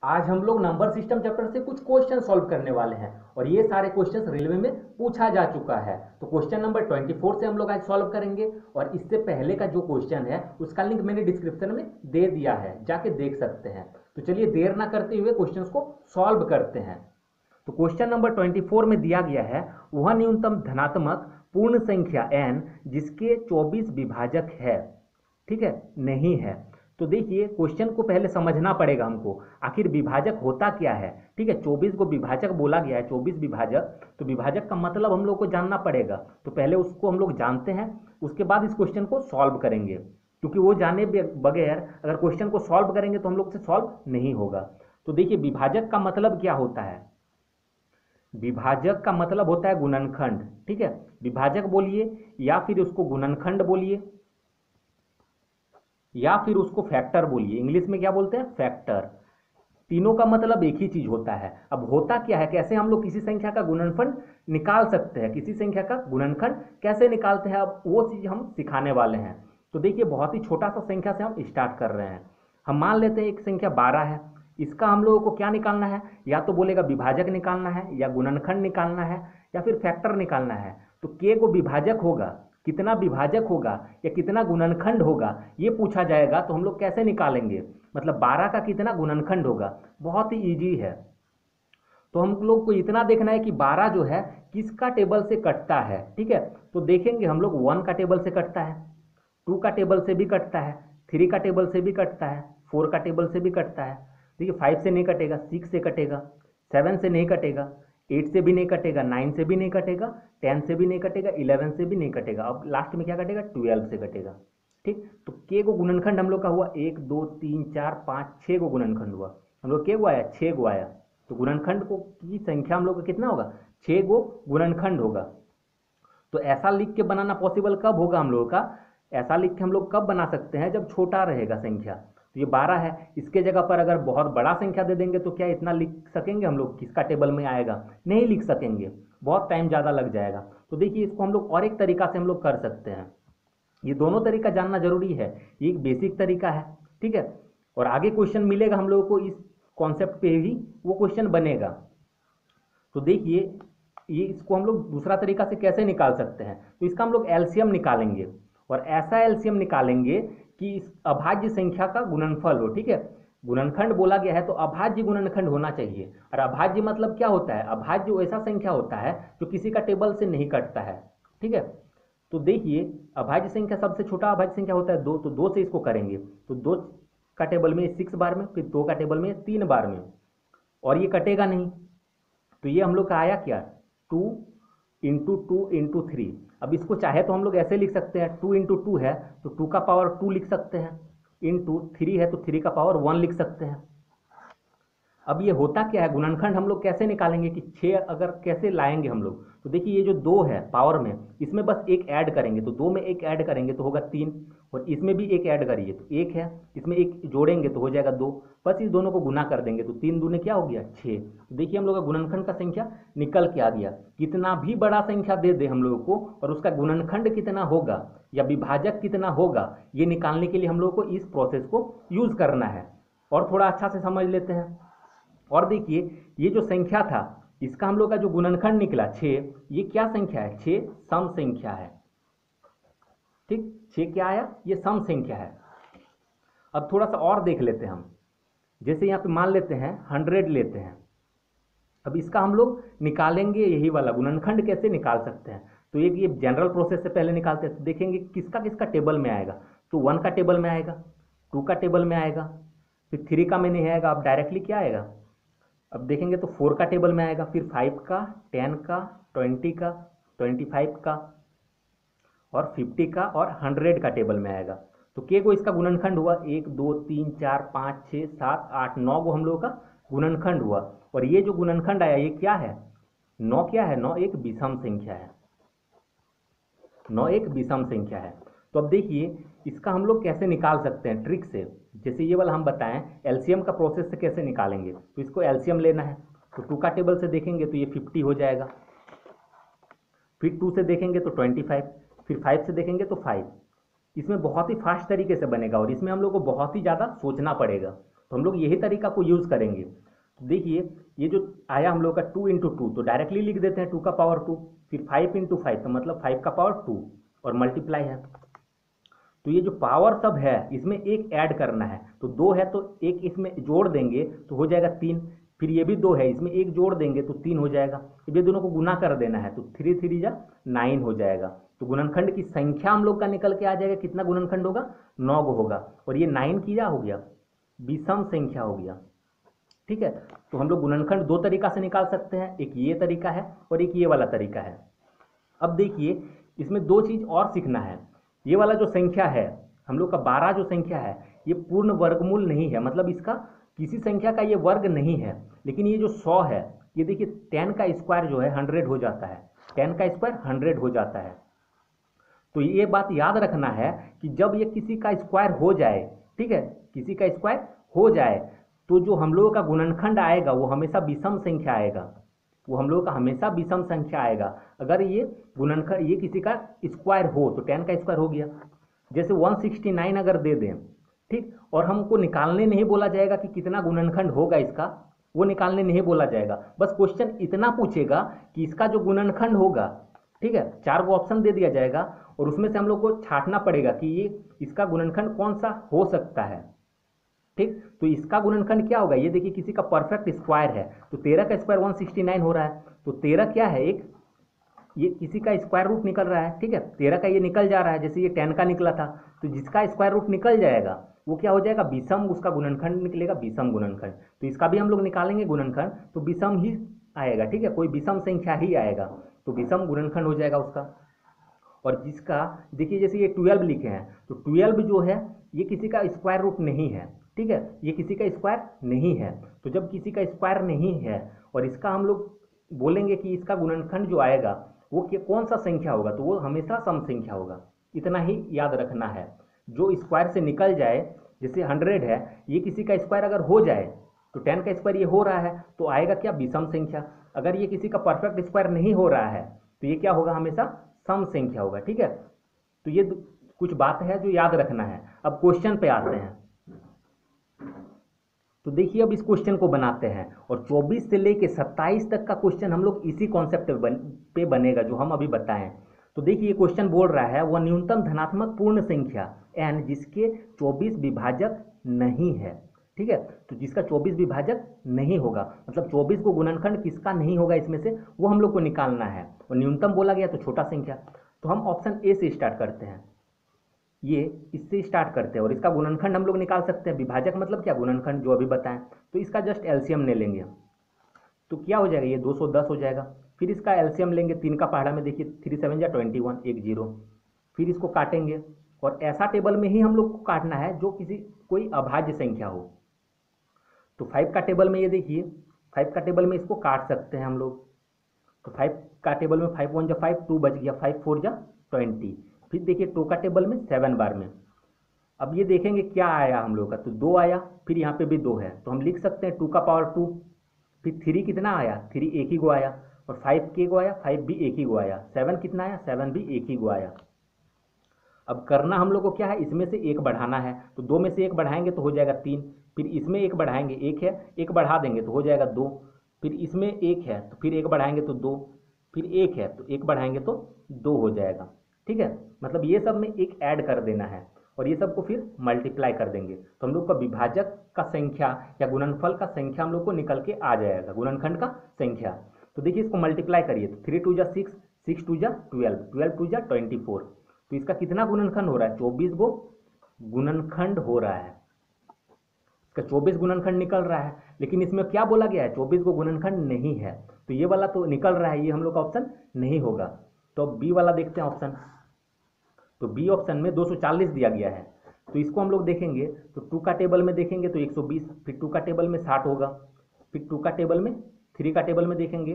आज हम लोग नंबर सिस्टम चैप्टर से कुछ क्वेश्चन सॉल्व करने वाले हैं और ये सारे क्वेश्चंस रेलवे में पूछा जा चुका है। तो क्वेश्चन नंबर 24 से हम लोग आज सॉल्व करेंगे और इससे पहले का जो क्वेश्चन है उसका लिंक मैंने डिस्क्रिप्शन में दे दिया है, जाके देख सकते हैं। तो चलिए देर ना करते हुए क्वेश्चंस को सॉल्व करते हैं। तो क्वेश्चन नंबर 24 में दिया गया है, वह न्यूनतम धनात्मक पूर्ण संख्या n जिसके 24 विभाजक है, ठीक है, नहीं है। तो देखिए क्वेश्चन को पहले समझना पड़ेगा हमको, आखिर विभाजक होता क्या है। ठीक है, 24 को विभाजक बोला गया है, 24 विभाजक। तो विभाजक का मतलब हम लोग को जानना पड़ेगा, तो पहले उसको हम लोग जानते हैं, उसके बाद इस क्वेश्चन को सॉल्व करेंगे। क्योंकि वो जाने बगैर अगर क्वेश्चन को सॉल्व करेंगे तो हम लोग से सॉल्व नहीं होगा। तो देखिए विभाजक का मतलब क्या होता है। विभाजक का मतलब होता है गुणनखंड। ठीक है, विभाजक बोलिए या फिर उसको गुणनखंड बोलिए या फिर उसको फैक्टर बोलिए। इंग्लिश में क्या बोलते हैं, फैक्टर। तीनों का मतलब एक ही चीज होता है। अब होता क्या है, कैसे हम लोग किसी संख्या का गुणनफल निकाल सकते हैं, किसी संख्या का गुणनखंड कैसे निकालते हैं, अब वो चीज हम सिखाने वाले हैं। तो देखिए बहुत ही छोटा सा संख्या से हम स्टार्ट कर रहे हैं। हम मान लेते हैं एक संख्या 12 है, इसका हम लोगों को क्या निकालना है, या तो बोलेगा विभाजक निकालना है या गुणनखंड निकालना है या फिर फैक्टर निकालना है। तो के को विभाजक होगा, कितना विभाजक होगा या कितना गुणनखंड होगा ये पूछा जाएगा। तो हम लोग कैसे निकालेंगे, मतलब 12 का कितना गुणनखंड होगा, बहुत ही ईजी है। तो हम लोग को इतना देखना है कि 12 जो है किसका टेबल से कटता है। ठीक है, तो देखेंगे हम लोग 1 का टेबल से कटता है, 2 का टेबल से भी कटता है, 3 का टेबल से भी कटता है, 4 का टेबल से भी कटता है। देखिए 5 से नहीं कटेगा, 6 से कटेगा, 7 से नहीं कटेगा, 8 से भी नहीं कटेगा, 9 से भी नहीं कटेगा, 10 से भी नहीं कटेगा, 11 से भी नहीं कटेगा। अब लास्ट में क्या कटेगा, 12 से कटेगा। ठीक, तो के को गुणनखंड हम लोग का हुआ 1 2 3 4 5 6 को गुणनखंड हुआ, हम लोग के को आया 6 को आया। तो गुणनखंड को की संख्या हम लोग का कितना होगा, 6 को गुणनखंड होगा। तो ऐसा लिख के बनाना पॉसिबल कब होगा हम लोगों का, ऐसा लिख के हम लोग कब बना सकते हैं, जब छोटा रहेगा संख्या। तो ये 12 है, इसके जगह पर अगर बहुत बड़ा संख्या दे देंगे तो क्या इतना लिख सकेंगे हम लोग, किसका टेबल में आएगा, नहीं लिख सकेंगे, बहुत टाइम ज़्यादा लग जाएगा। तो देखिए इसको हम लोग और एक तरीका से हम लोग कर सकते हैं। ये दोनों तरीका जानना जरूरी है, ये एक बेसिक तरीका है। ठीक है, और आगे क्वेश्चन मिलेगा हम लोगों को इस कॉन्सेप्ट पे ही वो क्वेश्चन बनेगा। तो देखिए ये इसको हम लोग दूसरा तरीका से कैसे निकाल सकते हैं, तो इसका हम लोग एलसीएम निकालेंगे और ऐसा एलसीएम निकालेंगे कि इस अभाज्य संख्या का गुणनफल हो। ठीक है, गुणनखंड बोला गया है तो अभाज्य गुणनखंड होना चाहिए। और अभाज्य मतलब क्या होता है, अभाज्य ऐसा संख्या होता है जो किसी का टेबल से नहीं कटता है। ठीक है, तो देखिए अभाज्य संख्या सबसे छोटा अभाज्य संख्या होता है 2, तो 2 से इसको करेंगे तो 2 का टेबल में 6 बार में, फिर 2 का टेबल में 3 बार में, और ये कटेगा नहीं। तो ये हम लोग का आया क्या, 2 × 2 × 3। अब इसको चाहे तो हम लोग ऐसे लिख सकते हैं, 2 × 2 है तो 2 का पावर 2 लिख सकते हैं, इंटू 3 है तो 3 का पावर 1 लिख सकते हैं। अब ये होता क्या है, गुणनखंड हम लोग कैसे निकालेंगे कि 6 अगर कैसे लाएंगे हम लोग, तो देखिए ये जो 2 है पावर में, इसमें बस एक ऐड करेंगे, तो 2 में एक ऐड करेंगे तो होगा 3, और इसमें भी एक ऐड करिए तो 1 है, इसमें एक जोड़ेंगे तो हो जाएगा 2, बस इस दोनों को गुना कर देंगे तो 3 दूने क्या हो गया 6। तो देखिए हम लोग का गुणनखंड का संख्या निकल के आ गया। कितना भी बड़ा संख्या दे दे हम लोगों को और उसका गुणनखंड कितना होगा या विभाजक कितना होगा, ये निकालने के लिए हम लोग को इस प्रोसेस को यूज करना है। और थोड़ा अच्छा से समझ लेते हैं। और देखिए ये जो संख्या था इसका हम लोग का जो गुणनखंड निकला 6, ये क्या संख्या है, 6 सम संख्या है। ठीक, 6 क्या आया, ये सम संख्या है। अब थोड़ा सा और देख लेते हैं हम, जैसे यहाँ पे मान लेते हैं 100 लेते हैं। अब इसका हम लोग निकालेंगे यही वाला गुणनखंड कैसे निकाल सकते हैं, तो एक ये जनरल प्रोसेस से पहले निकालते हैं। तो देखेंगे किसका किसका टेबल में आएगा, तो 1 का टेबल में आएगा, 2 का टेबल में आएगा, फिर 3 का में नहीं आएगा। अब डायरेक्टली क्या आएगा, अब देखेंगे तो 4 का टेबल में आएगा, फिर 5 का, 10 का, 20 का, 25 का और 50 का और 100 का टेबल में आएगा। तो के को इसका गुणनखंड हुआ 1 2 3 4 5 6 7 8 9 को हम लोगों का गुणनखंड हुआ। और ये जो गुणनखंड आया ये क्या है, 9 क्या है, 9 एक विषम संख्या है, 9 एक विषम संख्या है। तो अब देखिए इसका हम लोग कैसे निकाल सकते हैं ट्रिक से, जैसे ये वाला हम बताएं एलसीएम का प्रोसेस से कैसे निकालेंगे। तो इसको एलसीएम लेना है, तो 2 का टेबल से देखेंगे तो ये 50 हो जाएगा, फिर 2 से देखेंगे तो 25, फिर 5 से देखेंगे तो 5। इसमें बहुत ही फास्ट तरीके से बनेगा और इसमें हम लोग को बहुत ही ज़्यादा सोचना पड़ेगा। तो हम लोग यही तरीका को यूज़ करेंगे। तो देखिए ये जो आया हम लोग का 2 इंटू 2, तो डायरेक्टली लिख देते हैं 2 का पावर 2, फिर 5 इंटू 5 तो मतलब 5 का पावर 2 और मल्टीप्लाई है। तो ये जो पावर सब है इसमें एक ऐड करना है, तो 2 है तो एक इसमें जोड़ देंगे तो हो जाएगा 3, फिर ये भी 2 है इसमें एक जोड़ देंगे तो 3 हो जाएगा। ये दोनों को गुना कर देना है तो 3 3 जा 9 हो जाएगा। तो गुणनखंड की संख्या हम लोग का निकल के आ जाएगा, कितना गुणनखंड होगा, 9 होगा। और ये 9 की क्या हो गया, विषम संख्या हो गया। ठीक है, तो हम लोग गुणनखंड दो तरीका से निकाल सकते हैं, एक ये तरीका है और एक ये वाला तरीका है। अब देखिए इसमें दो चीज और सीखना है। ये वाला जो संख्या है हम लोग का 12 जो संख्या है ये पूर्ण वर्गमूल नहीं है, मतलब इसका किसी संख्या का ये वर्ग नहीं है। लेकिन ये जो 100 है ये देखिए 10 का स्क्वायर जो है 100 हो जाता है, 10 का स्क्वायर 100 हो जाता है। तो ये बात याद रखना है कि जब ये किसी का स्क्वायर हो जाए, ठीक है, किसी का स्क्वायर हो जाए तो जो हम लोगों का गुणनखंड आएगा वो हमेशा विषम संख्या आएगा, वो हम लोगों का हमेशा विषम संख्या आएगा। अगर ये गुणनखंड ये किसी का स्क्वायर हो तो 10 का स्क्वायर हो गया, जैसे 169 अगर दे दें, ठीक, और हमको निकालने नहीं बोला जाएगा कि कितना गुणनखंड होगा इसका, वो निकालने नहीं बोला जाएगा। बस क्वेश्चन इतना पूछेगा कि इसका जो गुणनखंड होगा, ठीक है, 4 को ऑप्शन दे दिया जाएगा और उसमें से हम लोग को छांटना पड़ेगा कि ये इसका गुणनखंड कौन सा हो सकता है। ठीक, तो इसका गुणनखंड क्या होगा, ये देखिए किसी का परफेक्ट स्क्वायर है तो 13 का स्क्वायर 169 हो रहा है, तो 13 क्या है, एक ये किसी का स्क्वायर रूट निकल रहा है, ठीक है, 13 का ये निकल जा रहा है, जैसे ये 10 का निकला था, तो जिसका स्क्वायर रूट निकल जाएगा वो क्या हो जाएगा, विषम, उसका गुणनखंड निकलेगा विषम गुणनखंड। तो इसका भी हम लोग निकालेंगे गुणनखंड तो विषम ही आएगा, ठीक है, कोई विषम संख्या ही आएगा, तो विषम गुणनखंड हो जाएगा उसका। और जिसका देखिए जैसे ये 12 लिखे हैं तो 12 जो है ये किसी का स्क्वायर रूट नहीं है, ठीक है, ये किसी का स्क्वायर नहीं है। तो जब किसी का स्क्वायर नहीं है और इसका हम लोग बोलेंगे कि इसका गुणनखंड जो आएगा वो कौन सा संख्या होगा, तो वो हमेशा सम संख्या होगा। इतना ही याद रखना है, जो स्क्वायर से निकल जाए, जैसे 100 है ये किसी का स्क्वायर अगर हो जाए तो 10 का स्क्वायर ये हो रहा है तो आएगा क्या, विषम संख्या। अगर ये किसी का परफेक्ट स्क्वायर नहीं हो रहा है तो ये क्या होगा, हमेशा सम संख्या होगा। ठीक है, तो ये कुछ बात है जो याद रखना है। अब क्वेश्चन पे आते हैं, तो देखिए अब इस क्वेश्चन को बनाते हैं और 24 से लेके 27 तक का क्वेश्चन हम लोग इसी कॉन्सेप्ट पे बनेगा जो हम अभी बताएं। तो देखिए क्वेश्चन बोल रहा है वह न्यूनतम धनात्मक पूर्ण संख्या n जिसके 24 विभाजक नहीं है। ठीक है, तो जिसका 24 विभाजक नहीं होगा, मतलब 24 को गुणनखंड किसका नहीं होगा इसमें से, वो हम लोग को निकालना है। और न्यूनतम बोला गया तो छोटा संख्या, तो हम ऑप्शन ए से स्टार्ट करते हैं, ये इससे स्टार्ट करते हैं और इसका गुणनखंड हम लोग निकाल सकते हैं। विभाजक मतलब क्या, गुणनखंड जो अभी बताएं, तो इसका जस्ट एलसीएम ले लेंगे तो क्या हो जाएगा, ये 210 हो जाएगा। फिर इसका एलसीएम लेंगे, 3 का पहाड़ा में देखिए 3 7 जा 21, 1 0। फिर इसको काटेंगे और ऐसा टेबल में ही हम लोग को काटना है जो कोई अभाज्य संख्या हो। तो 5 का टेबल में ये देखिए 5 का टेबल में इसको काट सकते हैं हम लोग। तो 5 का टेबल में 5 1 जा 5, 2 बच गया, 5 4 जा 20। फिर देखिए 2 का टेबल में 7 बार में। अब ये देखेंगे क्या आया हम लोग का, तो 2 आया, फिर यहाँ पे भी 2 है तो हम लिख सकते हैं 2 का पावर 2। फिर 3 कितना आया, 3 एक ही गो आया, और 5 के गो आया, 5 भी एक ही गो आया। 7 कितना आया, 7 भी एक ही गो आया। अब करना हम लोग को क्या है, इसमें से एक बढ़ाना है, तो 2 में से एक बढ़ाएंगे तो हो जाएगा 3। फिर इसमें एक बढ़ाएंगे, एक है, एक बढ़ा देंगे तो हो जाएगा 2। फिर इसमें एक है तो फिर एक बढ़ाएंगे तो 2। फिर एक है तो एक बढ़ाएंगे तो 2 हो जाएगा। ठीक है, मतलब ये सब में एक ऐड कर देना है और ये सब को फिर मल्टीप्लाई कर देंगे तो हम लोग का विभाजक का संख्या या गुणनफल का संख्या हम लोग को निकल के आ जाएगा, गुणनखंड का संख्या। तो देखिए इसको मल्टीप्लाई करिए तो 3 2 जा 6, 6 2 जा 12, 12 2 जा 24। तो इसका कितना गुणनखंड हो रहा है, 24 गो गुणनखंड हो रहा है, इसका 24 गुणनखंड निकल रहा है। लेकिन इसमें क्या बोला गया है, 24 को गुणनखंड नहीं है, तो ये वाला तो निकल रहा है, ये हम लोग का ऑप्शन नहीं होगा। तो बी वाला देखते हैं ऑप्शन, तो बी ऑप्शन में 240 दिया गया है, तो इसको हम लोग देखेंगे तो 2 का टेबल में देखेंगे तो 120, फिर 2 का टेबल में 60 होगा, फिर 2 का टेबल में 3 का टेबल में देखेंगे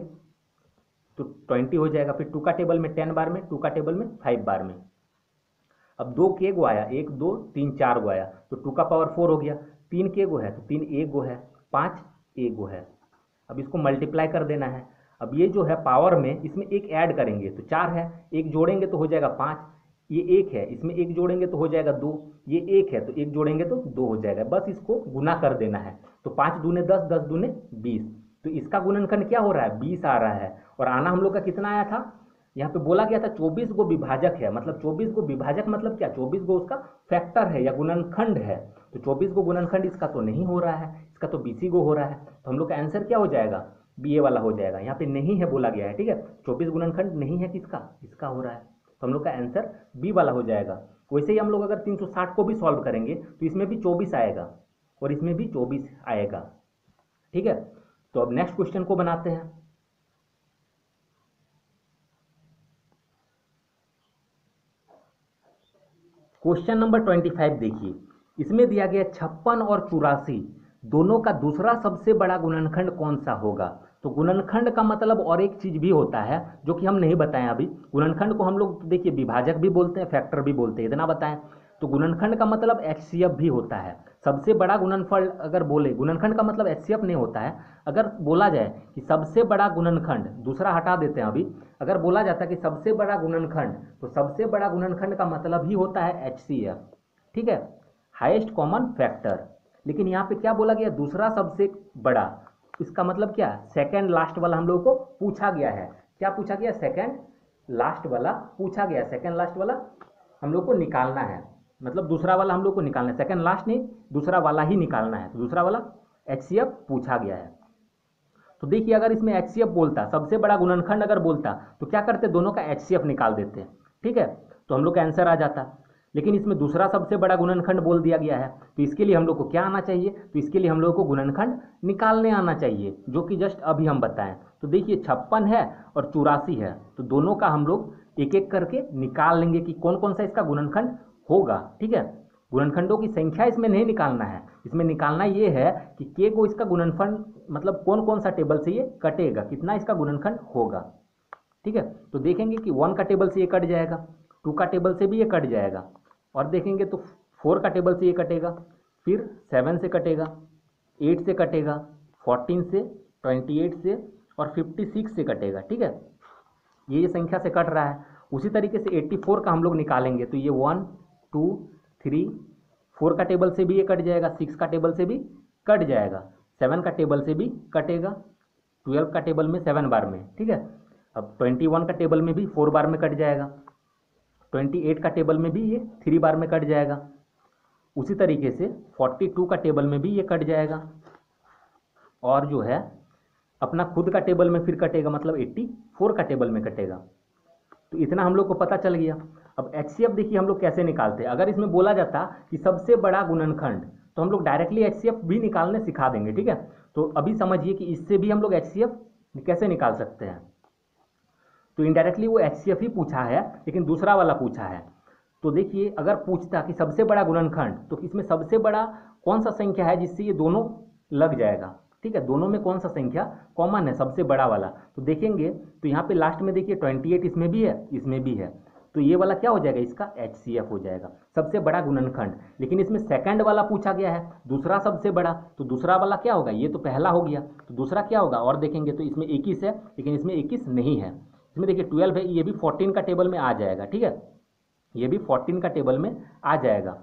तो 20 हो जाएगा, फिर 2 का टेबल में 10 बार में, 2 का टेबल में 5 बार में। अब 2 के गो आया, 1 2 3 4 गो आया, तो 2 का पावर 4 हो गया। 3 के गो है तो 3 एक गो है, 5 एक गो है। अब इसको मल्टीप्लाई कर देना है। अब ये जो है पावर में इसमें एक ऐड करेंगे तो 4 है, एक जोड़ेंगे तो हो जाएगा 5, ये एक है, इसमें एक जोड़ेंगे तो हो जाएगा 2, ये एक है तो एक जोड़ेंगे तो 2 हो जाएगा, बस इसको गुना कर देना है। तो 5 दूने 10, 10 दूने 20, तो इसका गुणनखंड क्या हो रहा है, 20 आ रहा है। और आना हम लोग का कितना आया था, यहाँ पे बोला गया था 24 गो विभाजक है, मतलब 24 गो विभाजक मतलब क्या, 24 गो उसका फैक्टर है या गुणनखंड है। तो 24 गो गुणनखंड इसका तो नहीं हो रहा है, इसका तो 20 गो हो रहा है। तो हम लोग का आंसर क्या हो जाएगा, बी ए वाला हो जाएगा। यहाँ पे नहीं है बोला गया है, ठीक है, 24 गुणनखंड नहीं है किसका, इसका हो रहा है। तो हम लोग का आंसर बी वाला हो जाएगा। वैसे ही हम लोग अगर 360 को भी सॉल्व करेंगे तो इसमें भी 24 आएगा और इसमें भी 24 आएगा, ठीक है। तो अब नेक्स्ट क्वेश्चन को बनाते हैं। क्वेश्चन नंबर 25 देखिए, इसमें दिया गया 56 और 84 दोनों का दूसरा सबसे बड़ा गुणनखंड कौन सा होगा। तो गुणनखंड का मतलब और एक चीज भी होता है जो कि हम नहीं बताएं अभी। गुणनखंड को हम लोग देखिए विभाजक भी बोलते हैं, फैक्टर भी बोलते हैं, इतना बताएं। तो गुणनखंड का मतलब एचसीएफ भी होता है। सबसे बड़ा गुणनफल अगर बोले, गुणनखंड का मतलब एचसीएफ नहीं होता है। अगर बोला जाए कि सबसे बड़ा गुणनखंड, दूसरा हटा देते हैं अभी, अगर बोला जाता है कि सबसे बड़ा गुणनखंड, तो सबसे बड़ा गुणनखंड का मतलब ही होता है एचसीएफ, ठीक है, हाईएस्ट कॉमन फैक्टर। लेकिन यहाँ पे क्या बोला गया, दूसरा सबसे बड़ा, इसका मतलब क्या, सेकंड लास्ट वाला हम लोग को पूछा गया है। क्या पूछा गया, सेकंड लास्ट वाला पूछा गया। सेकंड लास्ट वाला हम लोग को निकालना है, मतलब दूसरा वाला हम लोग को निकालना है, सेकंड लास्ट नहीं, दूसरा वाला ही निकालना है। तो दूसरा वाला एचसीएफ पूछा गया है। तो देखिए अगर इसमें एचसीएफ बोलता, सबसे बड़ा गुणनखंड अगर बोलता, तो क्या करते, दोनों का एचसीएफ निकाल देते, ठीक है, तो हम लोग का आंसर आ जाता। लेकिन इसमें दूसरा सबसे बड़ा गुणनखंड बोल दिया गया है, तो इसके लिए हम लोग को क्या आना चाहिए, तो इसके लिए हम लोग को गुणनखंड निकालने आना चाहिए, जो कि जस्ट अभी हम बताएं। तो देखिए 56 है और 84 है, तो दोनों का हम लोग एक एक करके निकाल लेंगे कि कौन कौन सा इसका गुणनखंड होगा, ठीक है। गुणनखंडों की संख्या इसमें नहीं निकालना है, इसमें निकालना ये है कि के को इसका गुणनखंड, मतलब कौन कौन सा टेबल से ये कटेगा, कितना इसका गुणनखंड होगा, ठीक है। तो देखेंगे कि 1 का टेबल से ये कट जाएगा, 2 का टेबल से भी ये कट जाएगा, और देखेंगे तो 4 का टेबल से ये कटेगा, फिर 7 से कटेगा, 8 से कटेगा, 14 से, 28 से और 56 से कटेगा, ठीक है। ये संख्या से कट रहा है। उसी तरीके से 84 का हम लोग निकालेंगे, तो ये 1 2 3 4 का टेबल से भी ये कट जाएगा, 6 का टेबल से भी कट जाएगा, 7 का टेबल से भी कटेगा, 12 का टेबल में 7 बार में, ठीक है। अब 21 का टेबल में भी 4 बार में कट जाएगा, 28 का टेबल में भी ये 3 बार में कट जाएगा। उसी तरीके से 42 का टेबल में भी ये कट जाएगा, और जो है अपना खुद का टेबल में फिर कटेगा, मतलब 84 का टेबल में कटेगा। तो इतना हम लोग को पता चल गया। अब एचसीएफ देखिए हम लोग कैसे निकालते हैं। अगर इसमें बोला जाता कि सबसे बड़ा गुणनखंड, तो हम लोग डायरेक्टली एचसीएफ भी निकालने सिखा देंगे, ठीक है। तो अभी समझिए कि इससे भी हम लोग एचसीएफ कैसे निकाल सकते हैं। तो इनडायरेक्टली वो एचसीएफ ही पूछा है, लेकिन दूसरा वाला पूछा है। तो देखिए अगर पूछता कि सबसे बड़ा गुणनखंड, तो इसमें सबसे बड़ा कौन सा संख्या है जिससे ये दोनों लग जाएगा, ठीक है, दोनों में कौन सा संख्या कॉमन है, सबसे बड़ा वाला। तो देखेंगे तो यहाँ पे लास्ट में देखिए 28 इसमें भी है, इसमें भी है, तो ये वाला क्या हो जाएगा, इसका एचसीएफ हो जाएगा, सबसे बड़ा गुणनखंड। लेकिन इसमें सेकंड वाला पूछा गया है, दूसरा सबसे बड़ा, तो दूसरा वाला क्या होगा, ये तो पहला हो गया, तो दूसरा क्या होगा। और देखेंगे तो इसमें 21 है, लेकिन इसमें 21 नहीं है, इसमें देखिए 12 है, ये भी 14 का टेबल में आ जाएगा, ठीक है, ये भी 14 का टेबल में आ जाएगा।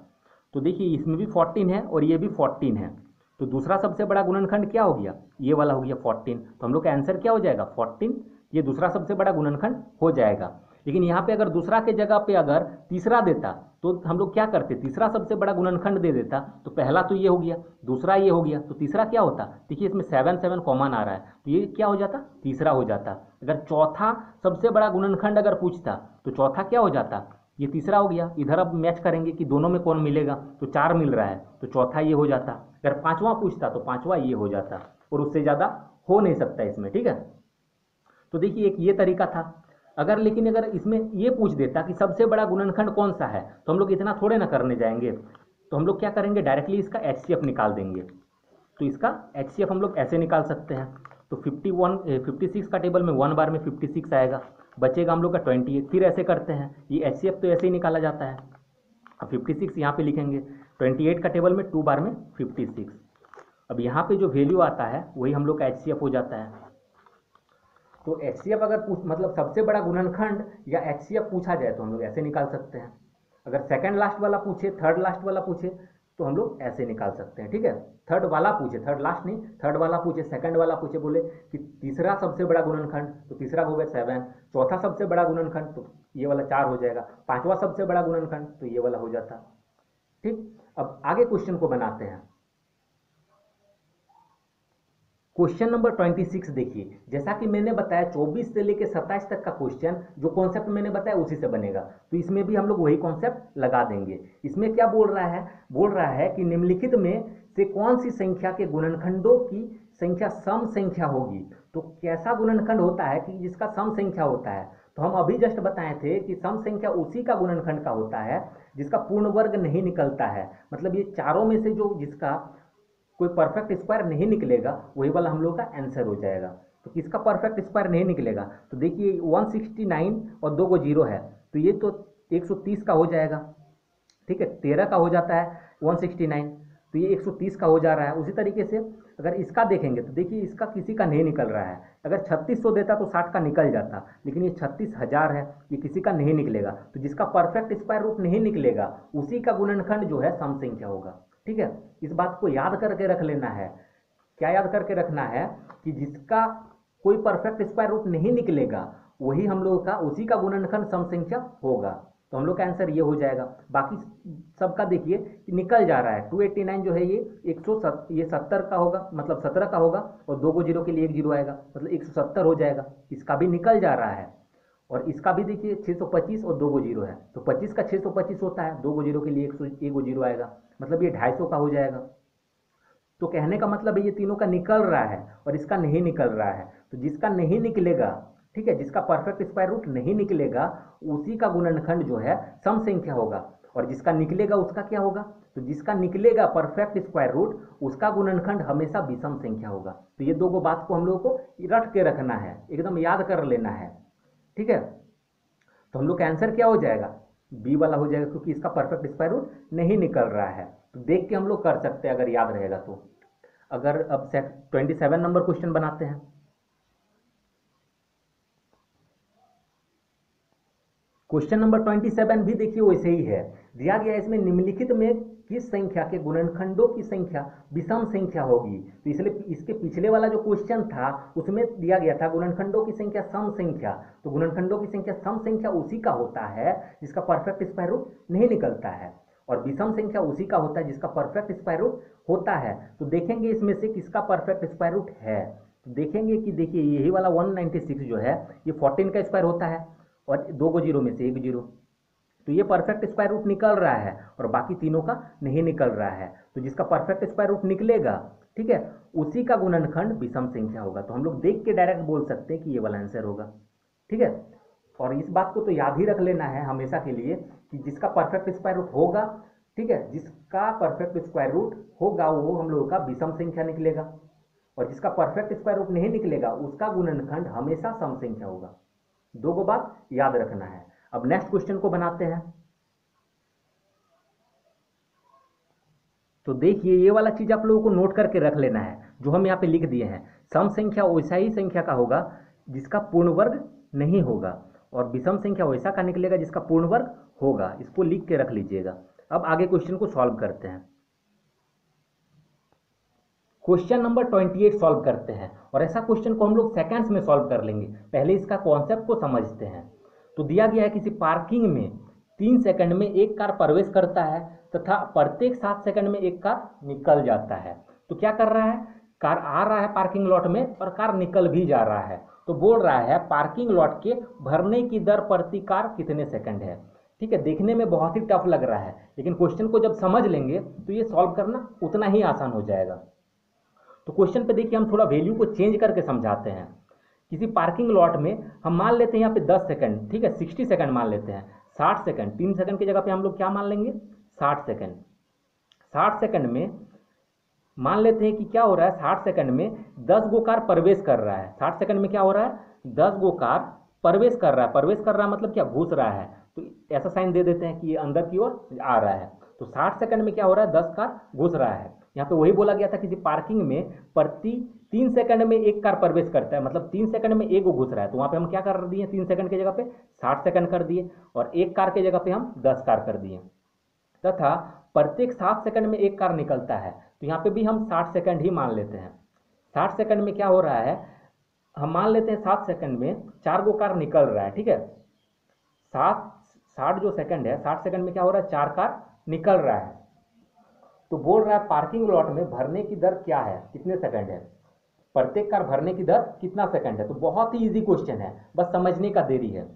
तो देखिए इसमें भी 14 है और ये भी 14 है, तो दूसरा सबसे बड़ा गुणनखंड क्या हो गया, ये वाला हो गया 14। तो हम लोग का आंसर क्या हो जाएगा, 14, ये दूसरा सबसे बड़ा गुणनखंड हो जाएगा। लेकिन यहाँ पे अगर दूसरा के जगह पे अगर तीसरा देता, तो हम लोग क्या करते, तीसरा सबसे बड़ा गुणनखंड दे देता, तो पहला तो ये हो गया, दूसरा ये हो गया, तो तीसरा क्या होता। देखिए इसमें 7 7 कॉमन आ रहा है, तो ये क्या हो जाता, तीसरा हो जाता। अगर चौथा सबसे बड़ा गुणनखंड अगर पूछता, तो चौथा क्या हो जाता, ये तीसरा हो गया। इधर अब मैच करेंगे कि दोनों में कौन मिलेगा, तो 4 मिल रहा है, तो चौथा ये हो जाता। अगर पांचवा पूछता तो पांचवा ये हो जाता, और उससे ज़्यादा हो नहीं सकता इसमें, ठीक है। तो देखिए एक ये तरीका था। अगर लेकिन अगर इसमें ये पूछ देता कि सबसे बड़ा गुणनखंड कौन सा है, तो हम लोग इतना थोड़े ना करने जाएंगे, तो हम लोग क्या करेंगे, डायरेक्टली इसका एचसीएफ निकाल देंगे। तो इसका एचसीएफ हम लोग ऐसे निकाल सकते हैं। तो 56 का टेबल में 1 बार में 56 आएगा, बचेगा हम लोग का 28, फिर ऐसे करते हैं, ये एचसीएफ तो ऐसे ही निकाला जाता है। अब 56 यहाँ पे लिखेंगे, 28 का टेबल में 2 बार में 56, अब यहाँ पे जो वैल्यू आता है वही हम लोग का एचसीएफ हो जाता है। तो HCF अगर मतलब सबसे बड़ा गुणनखंड या HCF पूछा जाए तो हम लोग ऐसे निकाल सकते हैं। अगर सेकंड लास्ट वाला पूछे, थर्ड लास्ट वाला पूछे, तो हम लोग ऐसे निकाल सकते हैं। ठीक है, थर्ड वाला पूछे, थर्ड लास्ट नहीं, थर्ड वाला पूछे, सेकंड वाला पूछे, बोले कि तीसरा सबसे बड़ा गुणनखंड, तो तीसरा हो गया 7, चौथा सबसे बड़ा गुणनखंड तो ये वाला 4 हो जाएगा, पांचवा सबसे बड़ा गुणनखंड तो ये वाला हो जाता। ठीक, अब आगे क्वेश्चन को बनाते हैं। क्वेश्चन नंबर 26 देखिए, जैसा कि मैंने बताया 24 से लेकर 27 तक का क्वेश्चन जो कॉन्सेप्ट मैंने बताया उसी से बनेगा, तो इसमें भी हम लोग वही कॉन्सेप्ट लगा देंगे। इसमें क्या बोल रहा है कि निम्नलिखित में से कौन सी संख्या के गुणनखंडों की संख्या सम संख्या होगी। तो कैसा गुणनखंड होता है कि जिसका सम संख्या होता है, तो हम अभी जस्ट बताए थे कि सम संख्या उसी का गुणनखंड का होता है जिसका पूर्ण वर्ग नहीं निकलता है। मतलब ये चारों में से जो जिसका कोई परफेक्ट स्क्वायर नहीं निकलेगा वही वाला हम लोग का आंसर हो जाएगा। तो किसका परफेक्ट स्क्वायर नहीं निकलेगा, तो देखिए 169 और 2 को 0 है, तो ये तो 130 का हो जाएगा। ठीक है, 13 का हो जाता है 169, तो ये 130 का हो जा रहा है। उसी तरीके से अगर इसका देखेंगे तो देखिए इसका किसी का नहीं निकल रहा है। अगर 3600 देता तो 60 का निकल जाता, लेकिन ये 36,000 है, ये किसी का नहीं निकलेगा। तो जिसका परफेक्ट स्क्वायर रूट नहीं निकलेगा उसी का गुणनखंड जो है सम संख्या होगा। ठीक है, इस बात को याद करके रख लेना है। क्या याद करके रखना है कि जिसका कोई परफेक्ट स्क्वायर रूट नहीं निकलेगा वही हम लोग का उसी का गुणनखंड सम संख्या होगा। तो हम लोग का आंसर ये हो जाएगा। बाकी सबका देखिए कि निकल जा रहा है। 289 जो है ये 170 का होगा, मतलब 17 का होगा, और 2 को 0 के लिए 1 0 आएगा, मतलब 170 हो जाएगा। इसका भी निकल जा रहा है। और इसका भी देखिए 625 और 2 को 0 है, तो 25 का 625 होता है, 2 को 0 के लिए 1 को 0 आएगा, मतलब ये 250 का हो जाएगा। तो कहने का मतलब है ये तीनों का निकल रहा है और इसका नहीं निकल रहा है। तो जिसका नहीं निकलेगा, ठीक है, जिसका परफेक्ट स्क्वायर रूट नहीं निकलेगा उसी का गुणनखंड जो है सम संख्या होगा, और जिसका निकलेगा उसका क्या होगा, तो जिसका निकलेगा परफेक्ट स्क्वायर रूट उसका गुणनखंड हमेशा विषम संख्या होगा। तो ये दो बात को हम लोगों को रट के रखना है, एकदम याद कर लेना है। ठीक है, तो हम लोग का आंसर क्या हो जाएगा, बी वाला हो जाएगा, क्योंकि इसका परफेक्ट स्क्वायर रूट नहीं निकल रहा है। तो देख के हम लोग कर सकते हैं अगर याद रहेगा तो। अगर अब 27 नंबर क्वेश्चन बनाते हैं। क्वेश्चन नंबर 27 भी देखिए वैसे ही है, दिया गया है इसमें निम्नलिखित में किस संख्या के गुणनखंडों की संख्या विषम संख्या होगी। तो इसलिए इसके पिछले वाला जो क्वेश्चन था उसमें दिया गया था गुणनखंडों की संख्या सम संख्या। तो गुणनखंडों की संख्या सम संख्या उसी का होता है जिसका परफेक्ट स्क्वायर रूट नहीं निकलता है, और विषम संख्या उसी का होता है जिसका परफेक्ट स्क्वायर रूट होता है। तो देखेंगे इसमें से किसका परफेक्ट स्क्वायर रूट है, तो देखेंगे कि देखिए यही वाला 196 जो है ये 14 का स्क्वायर होता है, और 2 को 0 में से 1 0, तो ये परफेक्ट स्क्वायर रूट निकल रहा है और बाकी तीनों का नहीं निकल रहा है। तो जिसका परफेक्ट स्क्वायर रूट निकलेगा, ठीक है, उसी का गुणनखंड विषम संख्या होगा। तो हम लोग देख के डायरेक्ट बोल सकते हैं कि ये वाला आंसर होगा। ठीक है, और इस बात को तो याद ही रख लेना है हमेशा के लिए कि जिसका परफेक्ट स्क्वायर रूट होगा, ठीक है, जिसका परफेक्ट स्क्वायर रूट होगा वो हम लोगों का विषम संख्या निकलेगा, और जिसका परफेक्ट स्क्वायर रूट नहीं निकलेगा उसका गुणनखंड हमेशा सम संख्या होगा। दो को बात याद रखना है। अब नेक्स्ट क्वेश्चन को बनाते हैं। तो देखिए ये वाला चीज आप लोगों को नोट करके रख लेना है जो हम यहाँ पे लिख दिए हैं। सम संख्या वैसा ही संख्या का होगा जिसका पूर्ण वर्ग नहीं होगा, और विषम संख्या वैसा का निकलेगा जिसका पूर्ण वर्ग होगा। इसको लिख के रख लीजिएगा। अब आगे क्वेश्चन को सॉल्व करते हैं। क्वेश्चन नंबर 28 सॉल्व करते हैं, और ऐसा क्वेश्चन को हम लोग सेकंड्स में सॉल्व कर लेंगे। पहले इसका कॉन्सेप्ट को समझते हैं। तो दिया गया है किसी पार्किंग में 3 सेकंड में एक कार प्रवेश करता है तथा प्रत्येक 7 सेकंड में एक कार निकल जाता है। तो क्या कर रहा है, कार आ रहा है पार्किंग लॉट में और कार निकल भी जा रहा है। तो बोल रहा है पार्किंग लॉट के भरने की दर प्रति कार कितने सेकंड है। ठीक है, देखने में बहुत ही टफ लग रहा है, लेकिन क्वेश्चन को जब समझ लेंगे तो ये सॉल्व करना उतना ही आसान हो जाएगा। तो क्वेश्चन पे देखिए हम थोड़ा वैल्यू को चेंज करके समझाते हैं। किसी पार्किंग लॉट में हम मान लेते हैं यहाँ पे 10 सेकंड, ठीक है, 60 सेकंड मान लेते हैं, 60 सेकंड, 3 सेकंड की जगह पे हम लोग क्या मान लेंगे, 60 सेकंड। 60 सेकंड में मान लेते हैं कि क्या हो रहा है, 60 सेकंड में 10 गो कार प्रवेश कर रहा है। 60 सेकंड में क्या हो रहा है, 10 गो कार प्रवेश कर रहा है। प्रवेश कर रहा है मतलब क्या, घुस रहा है। तो ऐसा साइन दे देते हैं कि ये अंदर की ओर आ रहा है। तो 60 सेकंड में क्या हो रहा है, 10 कार घुस रहा है। यहाँ पे वही बोला गया था किसी पार्किंग में प्रति 3 सेकंड में एक कार प्रवेश करता है, मतलब 3 सेकंड में एक वो घुस रहा है, तो वहाँ पे हम क्या कर दिए, 3 सेकंड की जगह पे 60 सेकंड कर दिए, और एक कार की जगह पे हम 10 कार कर दिए। तथा प्रत्येक 7 सेकंड में एक कार निकलता है, तो यहाँ पे भी हम 60 सेकंड ही मान लेते हैं। 60 सेकंड में क्या हो रहा है, हम मान लेते हैं 7 सेकंड में 4 गो कार निकल रहा है, ठीक है। 60 जो सेकंड है, 60 सेकंड में क्या हो रहा है, 4 कार निकल रहा है। तो बोल रहा है पार्किंग लॉट में भरने की दर क्या है, कितने सेकंड है, प्रत्येक कार भरने की दर कितना सेकंड है। तो बहुत ही इजी क्वेश्चन है, बस समझने का देरी है।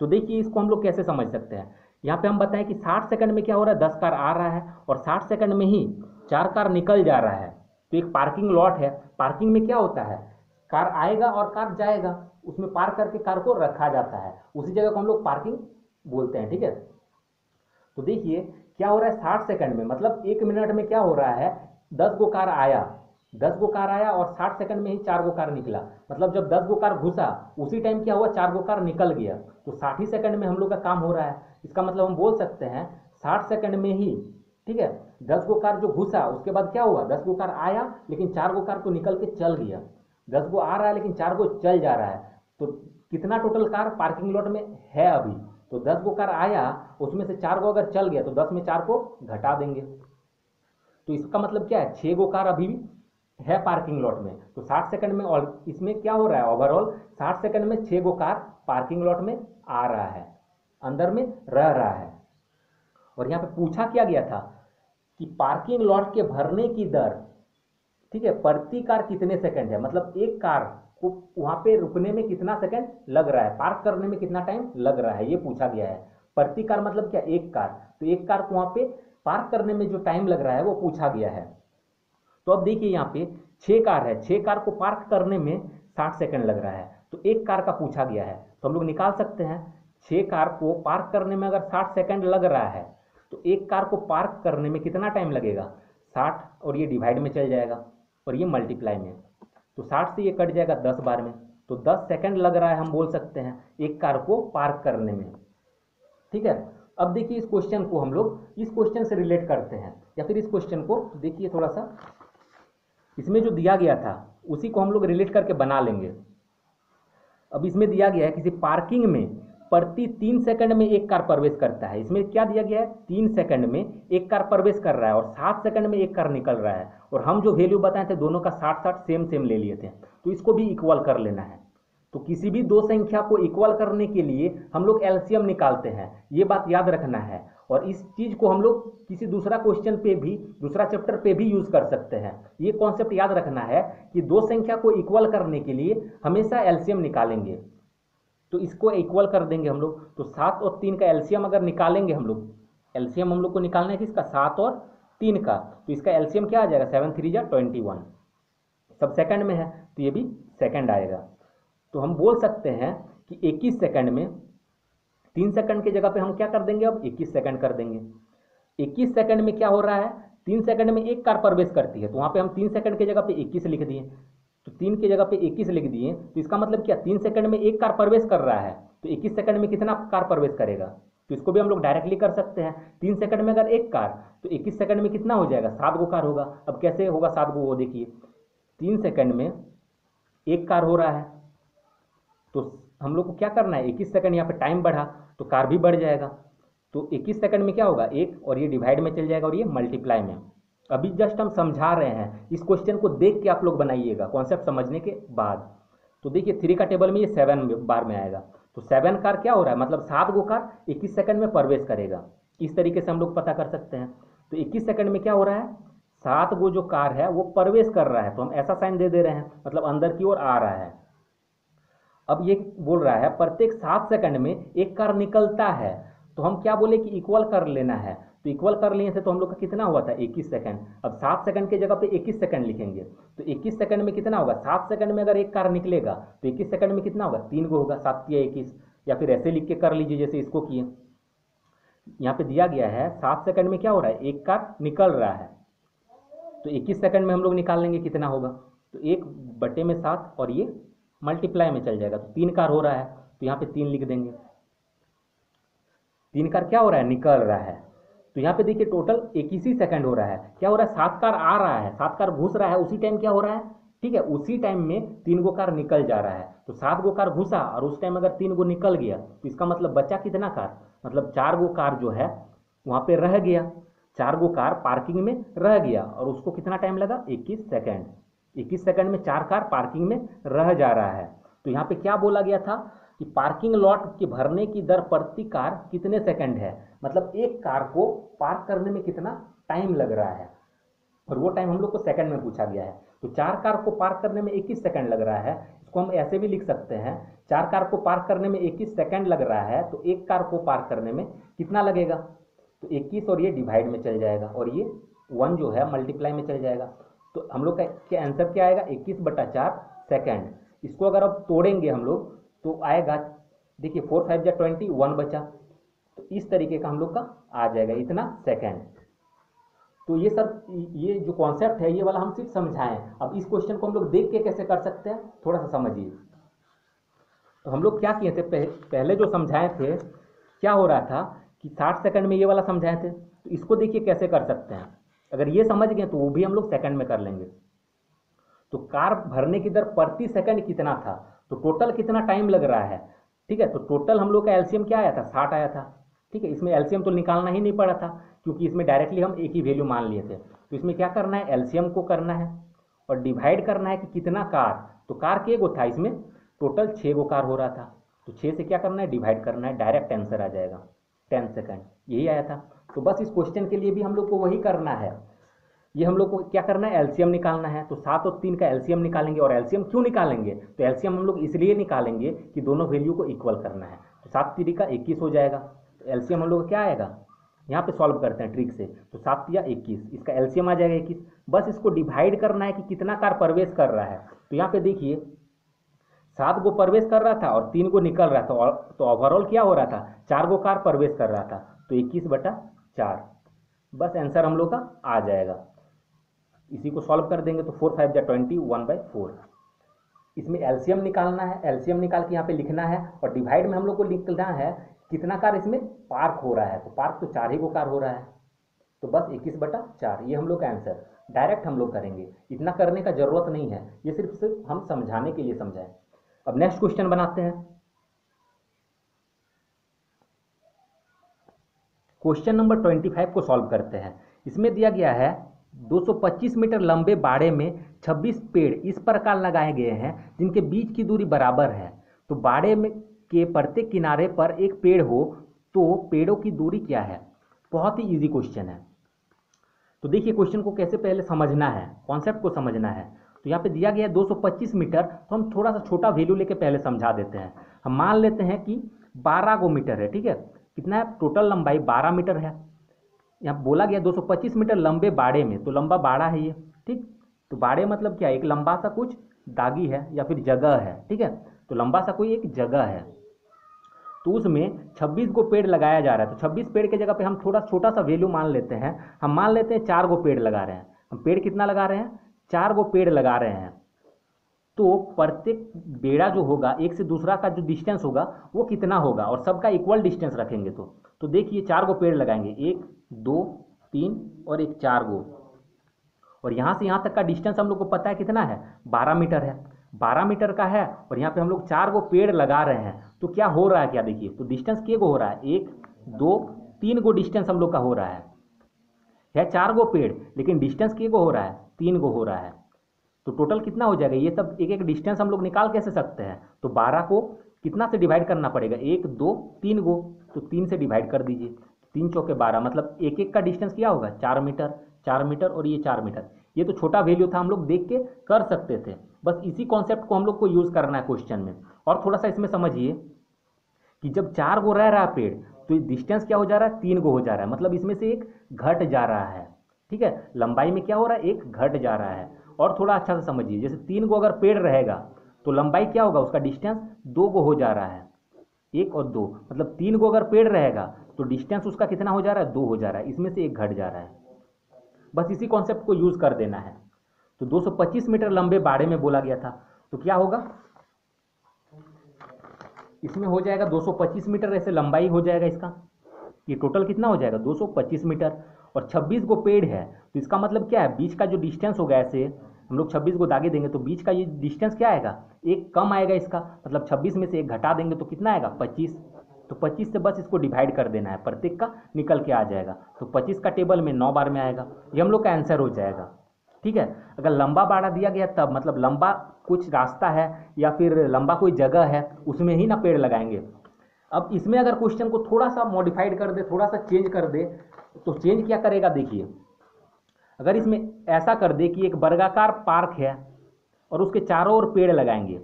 तो देखिए इसको हम लोग कैसे समझ सकते हैं। यहाँ पे हम बताएं कि 60 सेकंड में क्या हो रहा है, 10 कार आ रहा है और 60 सेकंड में ही 4 कार निकल जा रहा है। तो एक पार्किंग लॉट है, पार्किंग में क्या होता है, कार आएगा और कार जाएगा, उसमें पार्क करके कार को रखा जाता है, उसी जगह को हम लोग पार्किंग बोलते हैं, ठीक है। तो देखिए क्या हो रहा है, 60 सेकंड में मतलब 1 मिनट में क्या हो रहा है, 10 गो कार आया, 10 गो कार आया और 60 सेकंड में ही 4 गो कार निकला, मतलब जब 10 गो कार घुसा उसी टाइम क्या हुआ, 4 गो कार निकल गया। तो 60 ही सेकंड में हम लोग का काम हो रहा है। इसका मतलब हम बोल सकते हैं 60 सेकंड में ही, ठीक है, 10 गो कार जो घुसा उसके बाद क्या हुआ, 10 गो कार आया लेकिन 4 गो कार तो निकल के चल गया। 10 गो आ रहा है लेकिन 4 गो चल जा रहा है। तो कितना टोटल कार पार्किंग लॉट में है अभी, तो 10 गो कार आया, उसमें से 4 गो अगर चल गया तो 10 में 4 को घटा देंगे। तो इसका मतलब क्या है, 6 गो कार अभी भी है पार्किंग लॉट में। तो 60 सेकंड में, और इसमें क्या हो रहा है, ओवरऑल 60 सेकंड में 6 गो कार पार्किंग लॉट में आ रहा है, अंदर में रह रहा है। और यहाँ पे पूछा क्या गया था कि पार्किंग लॉट के भरने की दर, ठीक है, प्रति कार कितने सेकंड है, मतलब एक कार को वहां पे रुकने में कितना सेकंड लग रहा है, पार्क करने में कितना टाइम लग रहा है, ये पूछा गया है। प्रति कार मतलब क्या, एक कार, तो एक कार को वहां पे पार्क करने में जो टाइम लग रहा है वो पूछा गया है। तो अब देखिए यहाँ पे 6 कार है, 6 कार को पार्क करने में 60 सेकंड लग रहा है, तो एक कार का पूछा गया है। तो हम लोग निकाल सकते हैं 6 कार को पार्क करने में अगर 60 सेकंड लग रहा है तो एक कार को पार्क करने में कितना टाइम लगेगा, 60, और ये डिवाइड में चल जाएगा और ये मल्टीप्लाई में, तो 60 से ये कट जाएगा 10 बार में, तो 10 सेकंड लग रहा है हम बोल सकते हैं एक कार को पार्क करने में, ठीक है। अब देखिए इस क्वेश्चन को हम लोग इस क्वेश्चन से रिलेट करते हैं, या फिर इस क्वेश्चन को देखिए थोड़ा सा, इसमें जो दिया गया था उसी को हम लोग रिलेट करके बना लेंगे। अब इसमें दिया गया है किसी पार्किंग में प्रति 3 सेकंड में एक कार प्रवेश करता है। इसमें क्या दिया गया है, 3 सेकंड में एक कार प्रवेश कर रहा है और 7 सेकंड में एक कार निकल रहा है, और हम जो वैल्यू बताए थे दोनों का 60-60 सेम सेम ले लिए थे, तो इसको भी इक्वल कर लेना है। तो किसी भी दो संख्या को इक्वल करने के लिए हम लोग एलसीएम निकालते हैं, ये बात याद रखना है। और इस चीज को हम लोग किसी दूसरा क्वेश्चन पे भी, दूसरा चैप्टर पे भी यूज कर सकते हैं। ये कॉन्सेप्ट याद रखना है कि दो संख्या को इक्वल करने के लिए हमेशा एलसीएम निकालेंगे। तो इसको इक्वल कर देंगे हम लोग, तो 7 और 3 का एलसीएम अगर निकालेंगे हम लोग, एलसीएम हम लोग को निकालना है किसका, 7 और 3 का, तो इसका एलसीएम क्या आ जाएगा, 7 3 जा 21, सब सेकंड में है तो ये भी सेकंड आएगा। तो हम बोल सकते हैं कि 21 सेकंड में, 3 सेकंड की जगह पे हम क्या कर देंगे, अब 21 सेकंड कर देंगे। 21 सेकंड में क्या हो रहा है, 3 सेकंड में एक कार प्रवेश करती है, तो वहां पे हम 3 सेकंड की जगह पे 21 लिख दिए, तो 3 की जगह पे 21 लिख दिए, तो इसका मतलब क्या, 3 सेकंड में एक कार प्रवेश कर रहा है, तो 21 सेकंड में कितना कार प्रवेश करेगा, तो इसको भी हम लोग डायरेक्टली कर सकते हैं। 3 सेकंड में अगर एक कार, तो 21 सेकंड में कितना हो जाएगा, 7 गो कार होगा। अब कैसे होगा 7 गो, वो देखिए, 3 सेकंड में एक कार हो रहा है, तो हम लोग को क्या करना है, 21 सेकंड यहाँ पे टाइम बढ़ा तो कार भी बढ़ जाएगा, तो 21 सेकंड में क्या होगा, एक, और ये डिवाइड में चल जाएगा और ये मल्टीप्लाई में। अभी जस्ट हम समझा रहे हैं, इस क्वेश्चन को देख के आप लोग बनाइएगा कॉन्सेप्ट समझने के बाद। तो देखिए 3 का टेबल में ये 7 बार में आएगा, तो 7 कार क्या हो रहा है, मतलब 7 गो कार 21 सेकंड में प्रवेश करेगा। इस तरीके से हम लोग पता कर सकते हैं। तो 21 सेकंड में क्या हो रहा है, 7 गो जो कार है वो प्रवेश कर रहा है, तो हम ऐसा साइन दे दे रहे हैं, मतलब अंदर की ओर आ रहा है। अब ये बोल रहा है प्रत्येक 7 सेकंड में एक कार निकलता है, तो हम क्या बोले कि इक्वल कर लेना है, तो इक्वल कर लिए थे तो हम लोग का कितना हुआ था, 21 सेकंड। अब 7 सेकंड की जगह पे 21 सेकंड लिखेंगे, तो 21 सेकंड में कितना होगा, 7 सेकंड में अगर एक कार निकलेगा तो 21 सेकंड में कितना होगा, 3 गो होगा, 7 या 21, या फिर ऐसे लिख के कर लीजिए जैसे इसको किए। यहाँ पे दिया गया है 7 सेकंड में क्या हो रहा है, एक कार निकल रहा है, तो 21 सेकंड में हम लोग निकाल लेंगे कितना होगा, तो 1/7 और ये मल्टीप्लाई में चल जाएगा, तो 3 कार हो रहा है, तो यहाँ पे 3 लिख देंगे। 3 कार क्या हो रहा है, निकल रहा है, तो तो यहाँ पे देखिए टोटल 21 ही सेकंड हो रहा है। क्या हो रहा है, 7 कार आ रहा है, 7 कार घुस रहा है, उसी टाइम क्या हो रहा है, ठीक है, उसी टाइम में 3 गो कार निकल जा रहा है। तो 7 गो कार घुसा और उस टाइम अगर 3 गो निकल गया तो इसका मतलब बचा कितना कार, मतलब 4 गो कार जो है वहां पे रह गया, 4 गो कार पार्किंग में रह गया और उसको कितना टाइम लगा, 21 सेकंड। 21 सेकंड में 4 कार पार्किंग में रह जा रहा है। तो यहाँ पे क्या बोला गया था कि पार्किंग लॉट के भरने की दर प्रति कार कितने सेकंड है, मतलब एक कार को पार्क करने में कितना टाइम लग रहा है, और वो टाइम हम लोग को सेकंड में पूछा गया है। तो 4 कार को पार्क करने में 21 सेकंड लग रहा है, इसको हम ऐसे भी लिख सकते हैं, 4 कार को पार्क करने में 21 सेकंड लग रहा है, तो एक कार को पार्क करने में कितना लगेगा, तो 21 और ये डिवाइड में चल जाएगा और ये 1 जो है मल्टीप्लाई में चल जाएगा। तो हम लोग का क्या आंसर क्या आएगा, 21/4 सेकंड। इसको अगर अब तोड़ेंगे हम लोग तो आएगा, देखिए 4 5 जा 20, 1 बचा, तो इस तरीके का हम लोग का आ जाएगा इतना सेकंड। तो ये सब, ये जो कॉन्सेप्ट है ये वाला हम सिर्फ समझाएं। अब इस क्वेश्चन को हम लोग देख के कैसे कर सकते हैं, थोड़ा सा समझिए। तो हम लोग क्या किए थे, पहले जो समझाए थे क्या हो रहा था कि 60 सेकंड में ये वाला समझाए थे, तो इसको देखिए कैसे कर सकते हैं। अगर ये समझ गए तो वो भी हम लोग सेकंड में कर लेंगे। तो कार भरने की दर प्रति सेकंड कितना था, तो टोटल कितना टाइम लग रहा है, ठीक है। तो टोटल हम लोग का एलसीएम क्या आया था, 60 आया था, ठीक है। इसमें एलसीएम तो निकालना ही नहीं पड़ा था क्योंकि इसमें डायरेक्टली हम एक ही वैल्यू मान लिए थे। तो इसमें क्या करना है, एलसीएम को करना है और डिवाइड करना है कि कितना कार, तो कार के गो था, इसमें टोटल 6 गो कार हो रहा था, तो 6 से क्या करना है, डिवाइड करना है, डायरेक्ट आंसर आ जाएगा 10 सेकंड, यही आया था। तो बस इस क्वेश्चन के लिए भी हम लोग को वही करना है, ये हम लोग को क्या करना है, एलसीएम निकालना है। तो 7 और 3 का एलसीएम निकालेंगे, और एलसीएम क्यों निकालेंगे, तो एलसीएम हम लोग इसलिए निकालेंगे कि दोनों वैल्यू को इक्वल करना है। तो 7 3 का 21 हो जाएगा, तो एलसीएम हम लोग क्या आएगा, यहाँ पे सॉल्व करते हैं ट्रिक से, तो 7 या 21, इसका एलसीएम आ जाएगा 21। बस इसको डिवाइड करना है कि कितना कार प्रवेश कर रहा है। तो यहाँ पे देखिए 7 गो प्रवेश कर रहा था और 3 गो निकल रहा था, और तो ओवरऑल क्या हो रहा था, 4 गो कार प्रवेश कर रहा था, तो 21/4, बस आंसर हम लोग का आ जाएगा। इसी को सॉल्व कर देंगे तो 4 5 जा 20, 1/4। इसमें एलसीएम निकालना है, एलसीएम निकाल के यहाँ पे लिखना है, और डिवाइड में हम लोग को लिखना है कितना कार इसमें पार्क हो रहा है, तो पार्क तो 4 ही को कार हो रहा है, तो बस 21/4, ये हम लोग का आंसर। डायरेक्ट हम लोग करेंगे, इतना करने का जरूरत नहीं है, ये सिर्फ हम समझाने के लिए समझाएं। अब नेक्स्ट क्वेश्चन बनाते हैं। क्वेश्चन नंबर 25 को सॉल्व करते हैं। इसमें दिया गया है 225 मीटर लंबे बाड़े में 26 पेड़ इस प्रकार लगाए गए हैं जिनके बीच की दूरी बराबर है। तो बाड़े में के प्रत्येक किनारे पर एक पेड़ हो तो पेड़ों की दूरी क्या है। बहुत ही इजी क्वेश्चन है। तो देखिए क्वेश्चन को कैसे पहले समझना है, कॉन्सेप्ट को समझना है। तो यहाँ पे दिया गया है 225 मीटर, तो हम थोड़ा सा छोटा वैल्यू लेके पहले समझा देते हैं। हम मान लेते हैं कि 12 गो मीटर है, ठीक है। कितना है, टोटल लंबाई 12 मीटर है। यहाँ बोला गया 225 मीटर लंबे बाड़े में, तो लंबा बाड़ा है ये, ठीक। तो बाड़े मतलब क्या है, एक लंबा सा कुछ दागी है या फिर जगह है, ठीक है। तो लंबा सा कोई एक जगह है, तो उसमें 26 गो पेड़ लगाया जा रहा है। तो 26 पेड़ के जगह पे हम थोड़ा छोटा सा वैल्यू मान लेते हैं। हम मान लेते हैं 4 गो पेड़ लगा रहे हैं। हम पेड़ कितना लगा रहे हैं, 4 गो पेड़ लगा रहे हैं। तो प्रत्येक बेड़ा जो होगा, एक से दूसरा का जो डिस्टेंस होगा वो कितना होगा, और सबका इक्वल डिस्टेंस रखेंगे। तो देखिए 4 गो पेड़ लगाएंगे, 1 2 3 और एक 4 गो, और यहाँ से यहाँ तक का डिस्टेंस हम लोग को पता है कितना है, 12 मीटर है। 12 मीटर का है, और यहाँ पे हम लोग 4 गो पेड़ लगा रहे हैं। तो क्या हो रहा है, क्या देखिए, तो डिस्टेंस के गो हो रहा है, 1 2 3 गो डिस्टेंस हम लोग का हो रहा है 4 गो पेड़, लेकिन डिस्टेंस के गो हो रहा है, 3 गो हो रहा है। तो टोटल कितना हो जाएगा, ये सब एक एक डिस्टेंस हम लोग निकाल कैसे सकते हैं। तो 12 को कितना से डिवाइड करना पड़ेगा, 1 2 3 गो, तो 3 से डिवाइड कर दीजिए, 3 चौके 12, मतलब एक एक का डिस्टेंस क्या होगा, 4 मीटर, 4 मीटर और ये 4 मीटर। ये तो छोटा वैल्यू था, हम लोग देख के कर सकते थे। बस इसी कॉन्सेप्ट को हम लोग को यूज करना है क्वेश्चन में। और थोड़ा सा इसमें समझिए कि जब 4 गो रह रहा है पेड़, तो डिस्टेंस क्या हो जा रहा है, 3 गो हो जा रहा है, मतलब इसमें से एक घट जा रहा है, ठीक है। लंबाई में क्या हो रहा है, एक घट जा रहा है। और थोड़ा अच्छा से समझिए, जैसे 3 गो अगर पेड़ रहेगा तो लंबाई क्या होगा, उसका डिस्टेंस 2 गो हो जा रहा है, 1 और 2, मतलब 3 गो अगर पेड़ रहेगा तो डिस्टेंस उसका कितना हो जा रहा है, 2 हो जा रहा है, इसमें से एक घट जा रहा है। बस इसी कॉन्सेप्ट को यूज कर देना है। तो 225 मीटर लंबे बाड़े में बोला गया था, तो क्या होगा, इसमें हो जाएगा 225 मीटर, ऐसे लंबाई हो जाएगा इसका, ये टोटल कितना हो जाएगा 225 मीटर। और 26 गो पेड़ है, तो इसका मतलब क्या है, बीच का जो डिस्टेंस होगा, ऐसे हम लोग 26 को दागे देंगे तो बीच का ये डिस्टेंस क्या आएगा, एक कम आएगा इसका, मतलब 26 में से एक घटा देंगे तो कितना आएगा 25। तो 25 से बस इसको डिवाइड कर देना है, प्रत्येक का निकल के आ जाएगा। तो 25 का टेबल में 9 बार में आएगा, ये हम लोग का आंसर हो जाएगा। ठीक है, अगर लंबा बाड़ा दिया गया तब, मतलब लंबा कुछ रास्ता है या फिर लंबा कोई जगह है, उसमें ही ना पेड़ लगाएंगे। अब इसमें अगर क्वेश्चन को थोड़ा सा मॉडिफाइड कर दे, थोड़ा सा चेंज कर दे, तो चेंज क्या करेगा देखिए, अगर इसमें ऐसा कर दे कि एक वर्गाकार पार्क है और उसके चारों ओर पेड़ लगाएंगे,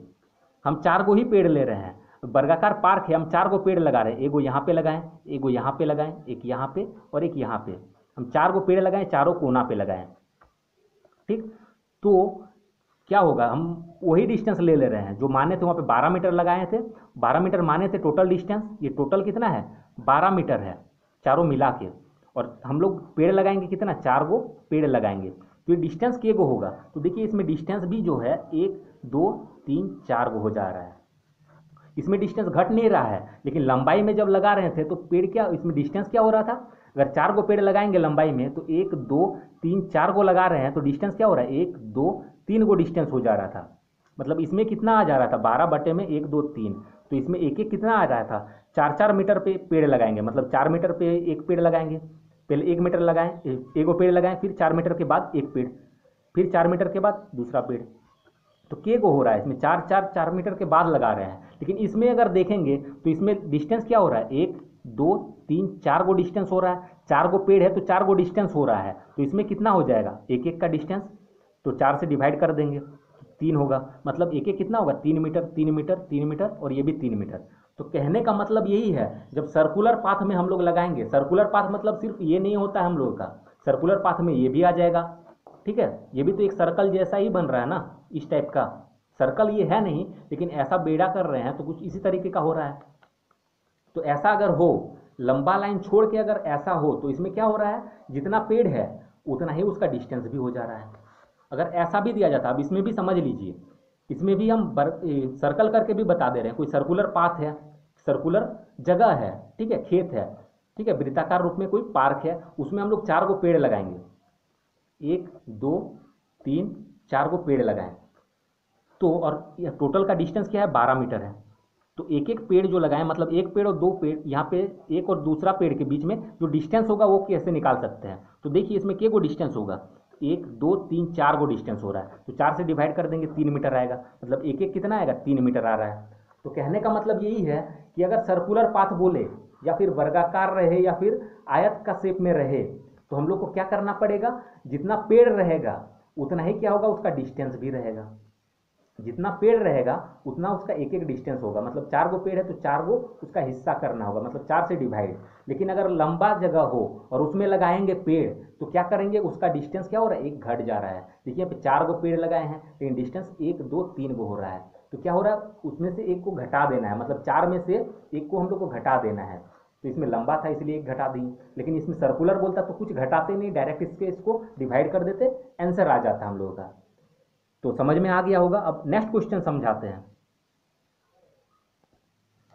हम 4 गो ही पेड़ ले रहे हैं, वर्गाकार पार्क है, हम 4 गो पेड़ लगा रहे हैं, एगो यहाँ पे लगाएं, एगो यहाँ पे लगाएं, एक यहाँ पे और एक यहाँ पे, हम 4 गो पेड़ लगाएं, चारों कोना पे लगाएं। ठीक, तो क्या होगा, हम वही डिस्टेंस ले ले रहे हैं जो माने थे, वहाँ पे 12 मीटर लगाए थे, 12 मीटर माने थे टोटल डिस्टेंस, ये टोटल कितना है 12 मीटर है चारों मिला के, और हम लोग पेड़ लगाएंगे कितना, 4 गो पेड़ लगाएंगे, तो ये डिस्टेंस के गो होगा। तो देखिए इसमें डिस्टेंस भी जो है 1 2 3 4 गो हो जा रहा है, इसमें डिस्टेंस घट नहीं रहा है, लेकिन लंबाई में जब लगा रहे थे तो पेड़ क्या, इसमें डिस्टेंस क्या हो रहा था, अगर 4 गो पेड़ लगाएंगे लंबाई में तो 1 2 3 4 गो लगा रहे हैं, तो डिस्टेंस क्या हो रहा है 1 2 3 गो डिस्टेंस हो जा रहा था। मतलब इसमें कितना आ जा रहा था 12 बटे में 1 2 3, तो इसमें एक एक कितना आ रहा था 4 मीटर पे पेड़ लगाएंगे, मतलब 4 मीटर पे एक पेड़ लगाएंगे, पहले 1 मीटर लगाएं, एक पेड़ लगाएं, फिर 4 मीटर के बाद एक पेड़, फिर 4 मीटर के बाद दूसरा पेड़, तो के को हो रहा है इसमें 4 मीटर के बाद लगा रहे हैं। लेकिन इसमें अगर देखेंगे तो इसमें डिस्टेंस क्या हो रहा है 1 2 3 4 गो डिस्टेंस हो रहा है, 4 गो पेड़ है तो 4 गो डिस्टेंस हो रहा है, तो इसमें कितना हो जाएगा एक एक का डिस्टेंस, तो 4 से डिवाइड कर देंगे 3 होगा, मतलब एक एक कितना होगा 3 मीटर 3 मीटर 3 मीटर और ये भी 3 मीटर। तो कहने का मतलब यही है, जब सर्कुलर पाथ में हम लोग लगाएंगे, सर्कुलर पाथ मतलब सिर्फ ये नहीं होता है हम लोगों का, सर्कुलर पाथ में ये भी आ जाएगा। ठीक है, ये भी तो एक सर्कल जैसा ही बन रहा है ना, इस टाइप का सर्कल ये है नहीं, लेकिन ऐसा बेड़ा कर रहे हैं तो कुछ इसी तरीके का हो रहा है। तो ऐसा अगर हो, लंबा लाइन छोड़ के अगर ऐसा हो, तो इसमें क्या हो रहा है, जितना पेड़ है उतना ही उसका डिस्टेंस भी हो जा रहा है। अगर ऐसा भी दिया जाता, अब इसमें भी समझ लीजिए, इसमें भी हम सर्कल करके भी बता दे रहे हैं, कोई सर्कुलर पाथ है, सर्कुलर जगह है, ठीक है, खेत है, ठीक है, वृत्ताकार रूप में कोई पार्क है, उसमें हम लोग 4 गो पेड़ लगाएंगे, 1 2 3 4 गो पेड़ लगाएं, तो और टोटल का डिस्टेंस क्या है 12 मीटर है, तो एक एक पेड़ जो लगाएं, मतलब एक पेड़ और 2 पेड़, यहाँ पे एक और दूसरा पेड़ के बीच में जो डिस्टेंस होगा वो कैसे निकाल सकते हैं। तो देखिए इसमें के गो डिस्टेंस होगा, 1 2 3 4 गो डिस्टेंस हो रहा है, तो 4 से डिवाइड कर देंगे 3 मीटर आएगा, मतलब एक एक कितना आएगा 3 मीटर आ रहा है। तो कहने का मतलब यही है कि अगर सर्कुलर पाथ बोले या फिर वर्गाकार रहे या फिर आयत का शेप में रहे, तो हम लोग को क्या करना पड़ेगा, जितना पेड़ रहेगा उतना ही क्या होगा, उसका डिस्टेंस भी रहेगा, जितना पेड़ रहेगा उतना उसका एक एक डिस्टेंस होगा, मतलब 4 गो पेड़ है तो 4 गो उसका हिस्सा करना होगा, मतलब 4 से डिवाइड। लेकिन अगर लंबा जगह हो और उसमें लगाएंगे पेड़, तो क्या करेंगे, उसका डिस्टेंस क्या हो रहा है, एक घट जा रहा है। देखिए यहाँ पे 4 गो पेड़ लगाए हैं, लेकिन डिस्टेंस 1 2 3 गो हो रहा है, तो क्या हो रहा है, उसमें से एक को घटा देना है, मतलब 4 में से एक को हम लोग को घटा देना है। तो इसमें लंबा था इसलिए एक घटा दी, लेकिन इसमें सर्कुलर बोलता तो कुछ घटाते नहीं, डायरेक्ट इसको डिवाइड कर देते, आंसर आ जाता हम लोगों का। तो समझ में आ गया होगा। अब नेक्स्ट क्वेश्चन समझाते हैं,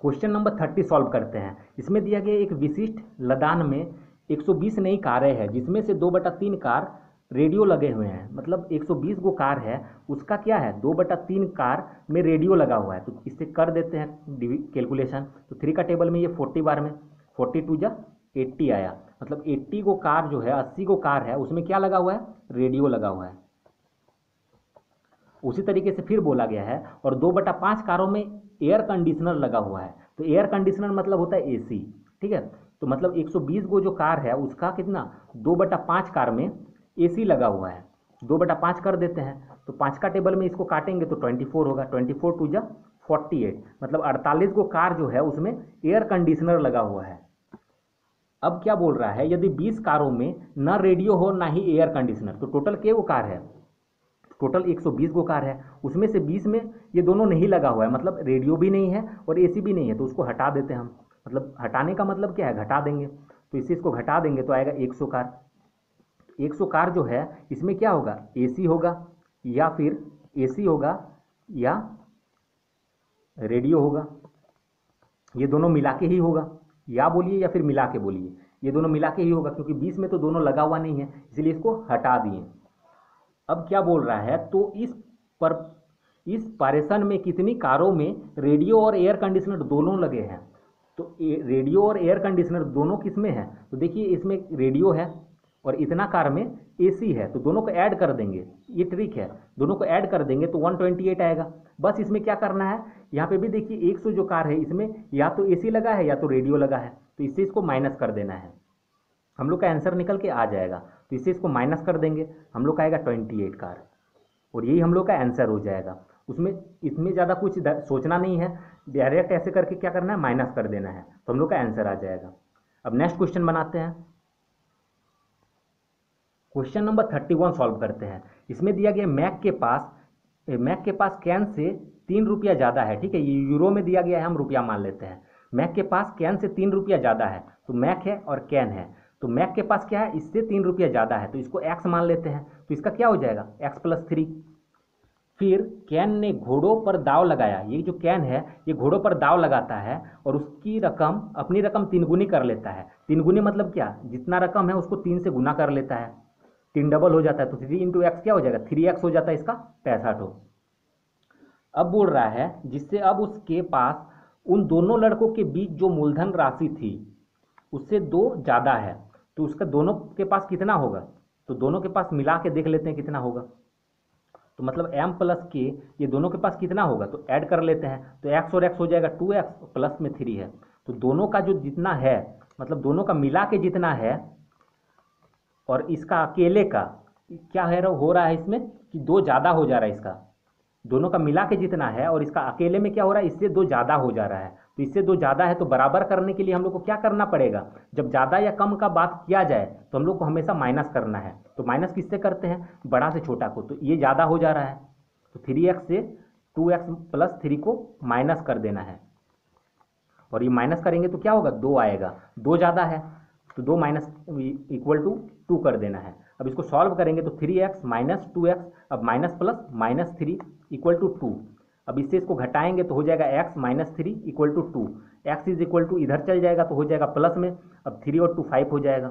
क्वेश्चन नंबर 30 सॉल्व करते हैं। इसमें दिया गया एक विशिष्ट लदान में 120 नई कारें हैं, जिसमें से 2/3 कार रेडियो लगे हुए हैं, मतलब 120 गो कार है, उसका क्या है 2/3 कार में रेडियो लगा हुआ है। तो इससे कर देते हैं कैलकुलेशन, तो 3 का टेबल में ये 40 बार में 42 जा 80 आया, मतलब 80 गो कार जो है, 80 गो कार है, उसमें क्या लगा हुआ है, रेडियो लगा हुआ है। उसी तरीके से फिर बोला गया है, और 2/5 कारों में एयर कंडीशनर लगा हुआ है। तो एयर कंडीशनर मतलब होता है एसी, ठीक है, तो मतलब 120 गो जो कार है उसका कितना 2/5 कार में एसी लगा हुआ है, 2/5 कर देते हैं, तो 5 का टेबल में इसको काटेंगे तो 24 होगा, 24 2 जा 48, मतलब 48 गो कार जो है उसमें एयर कंडीशनर लगा हुआ है। अब क्या बोल रहा है, यदि 20 कारों में ना रेडियो हो ना ही एयर कंडीशनर, तो टोटल के वो कार है, टोटल 120 गो कार है, उसमें से 20 में ये दोनों नहीं लगा हुआ है, मतलब रेडियो भी नहीं है और एसी भी नहीं है, तो उसको हटा देते हैं हम, मतलब हटाने का मतलब क्या है, घटा देंगे, तो इसको घटा देंगे तो आएगा 100 कार। 100 कार जो है इसमें क्या होगा, एसी होगा या फिर एसी होगा या रेडियो होगा, ये दोनों मिला के ही होगा, या बोलिए या फिर मिला के बोलिए, ये दोनों मिला के ही होगा क्योंकि 20 में तो दोनों लगा हुआ नहीं है, इसलिए इसको हटा दिए। अब क्या बोल रहा है, तो पर इस पारेषण में कितनी कारों में रेडियो और एयर कंडीशनर दोनों लगे हैं। तो रेडियो और एयर कंडीशनर दोनों किस में है, तो देखिए इसमें रेडियो है और इतना कार में एसी है, तो दोनों को ऐड कर देंगे, ये ट्रिक है, दोनों को ऐड कर देंगे तो 128 आएगा। बस इसमें क्या करना है, यहाँ पे भी देखिए 100 जो कार है इसमें या तो एसी लगा है या तो रेडियो लगा है, तो इससे इसको माइनस कर देना है, हम लोग का आंसर निकल के आ जाएगा। तो इससे इसको माइनस कर देंगे, हम लोग का आएगा 28 कार, और यही हम लोग का आंसर हो जाएगा। उसमें इसमें ज़्यादा कुछ सोचना नहीं है, डायरेक्ट ऐसे करके क्या करना है, माइनस कर देना है, तो हम लोग का आंसर आ जाएगा। अब नेक्स्ट क्वेश्चन बनाते हैं, क्वेश्चन नंबर 31 सॉल्व करते हैं। इसमें दिया गया मैक के पास कैन से 3 रुपया ज़्यादा है, ठीक है, ये यूरो में दिया गया है, हम रुपया मान लेते हैं। मैक के पास कैन से 3 रुपया ज़्यादा है, तो मैक है और कैन है, तो मैक के पास क्या है, इससे 3 रुपया ज़्यादा है, तो इसको एक्स मान लेते हैं, तो इसका क्या हो जाएगा, एक्स प्लस 3। फिर कैन ने घोड़ों पर दाव लगाया, ये जो कैन है ये घोड़ों पर दाव लगाता है और उसकी रकम अपनी रकम 3 गुनी कर लेता है। 3 गुनी मतलब क्या, जितना रकम है उसको 3 से गुना कर लेता है, 3 डबल हो जाता है, तो 3 इंटू एक्स क्या हो जाएगा, 3x हो जाता है इसका 65 हो। अब बोल रहा है जिससे अब उसके पास उन दोनों लड़कों के बीच जो मूलधन राशि थी उससे 2 ज़्यादा है, तो उसका दोनों के पास कितना होगा, तो दोनों के पास मिला के देख लेते हैं कितना होगा। तो मतलब m प्लस k ये दोनों के पास कितना होगा, तो ऐड कर लेते हैं, तो x और x हो जाएगा 2x, प्लस में 3 है, तो दोनों का जो जितना है मतलब दोनों का मिला के जितना है और इसका अकेले का क्या है हो रहा है इसमें कि 2 ज़्यादा हो जा रहा है, इसका दोनों का मिला के जितना है और इसका अकेले में क्या हो रहा है, इससे 2 ज़्यादा हो जा रहा है, तो इससे 2 ज़्यादा है, तो बराबर करने के लिए हम लोग को क्या करना पड़ेगा, जब ज़्यादा या कम का बात किया जाए तो हम लोग को हमेशा माइनस करना है। तो माइनस किससे करते हैं, बड़ा से छोटा को, तो ये ज़्यादा हो जा रहा है, तो 3x से 2x प्लस 3 को माइनस कर देना है, और ये माइनस करेंगे तो क्या होगा, 2 आएगा, 2 ज़्यादा है तो 2 माइनस इक्वल टू 2 कर देना है। अब इसको सॉल्व करेंगे तो 3x माइनस 2x, अब minus plus minus 3 equal to 2, अब इससे इसको घटाएंगे तो हो जाएगा x minus 3 equal to 2, x is equal to इधर चल जाएगा तो हो जाएगा प्लस में, अब 3 और 2 5 हो जाएगा,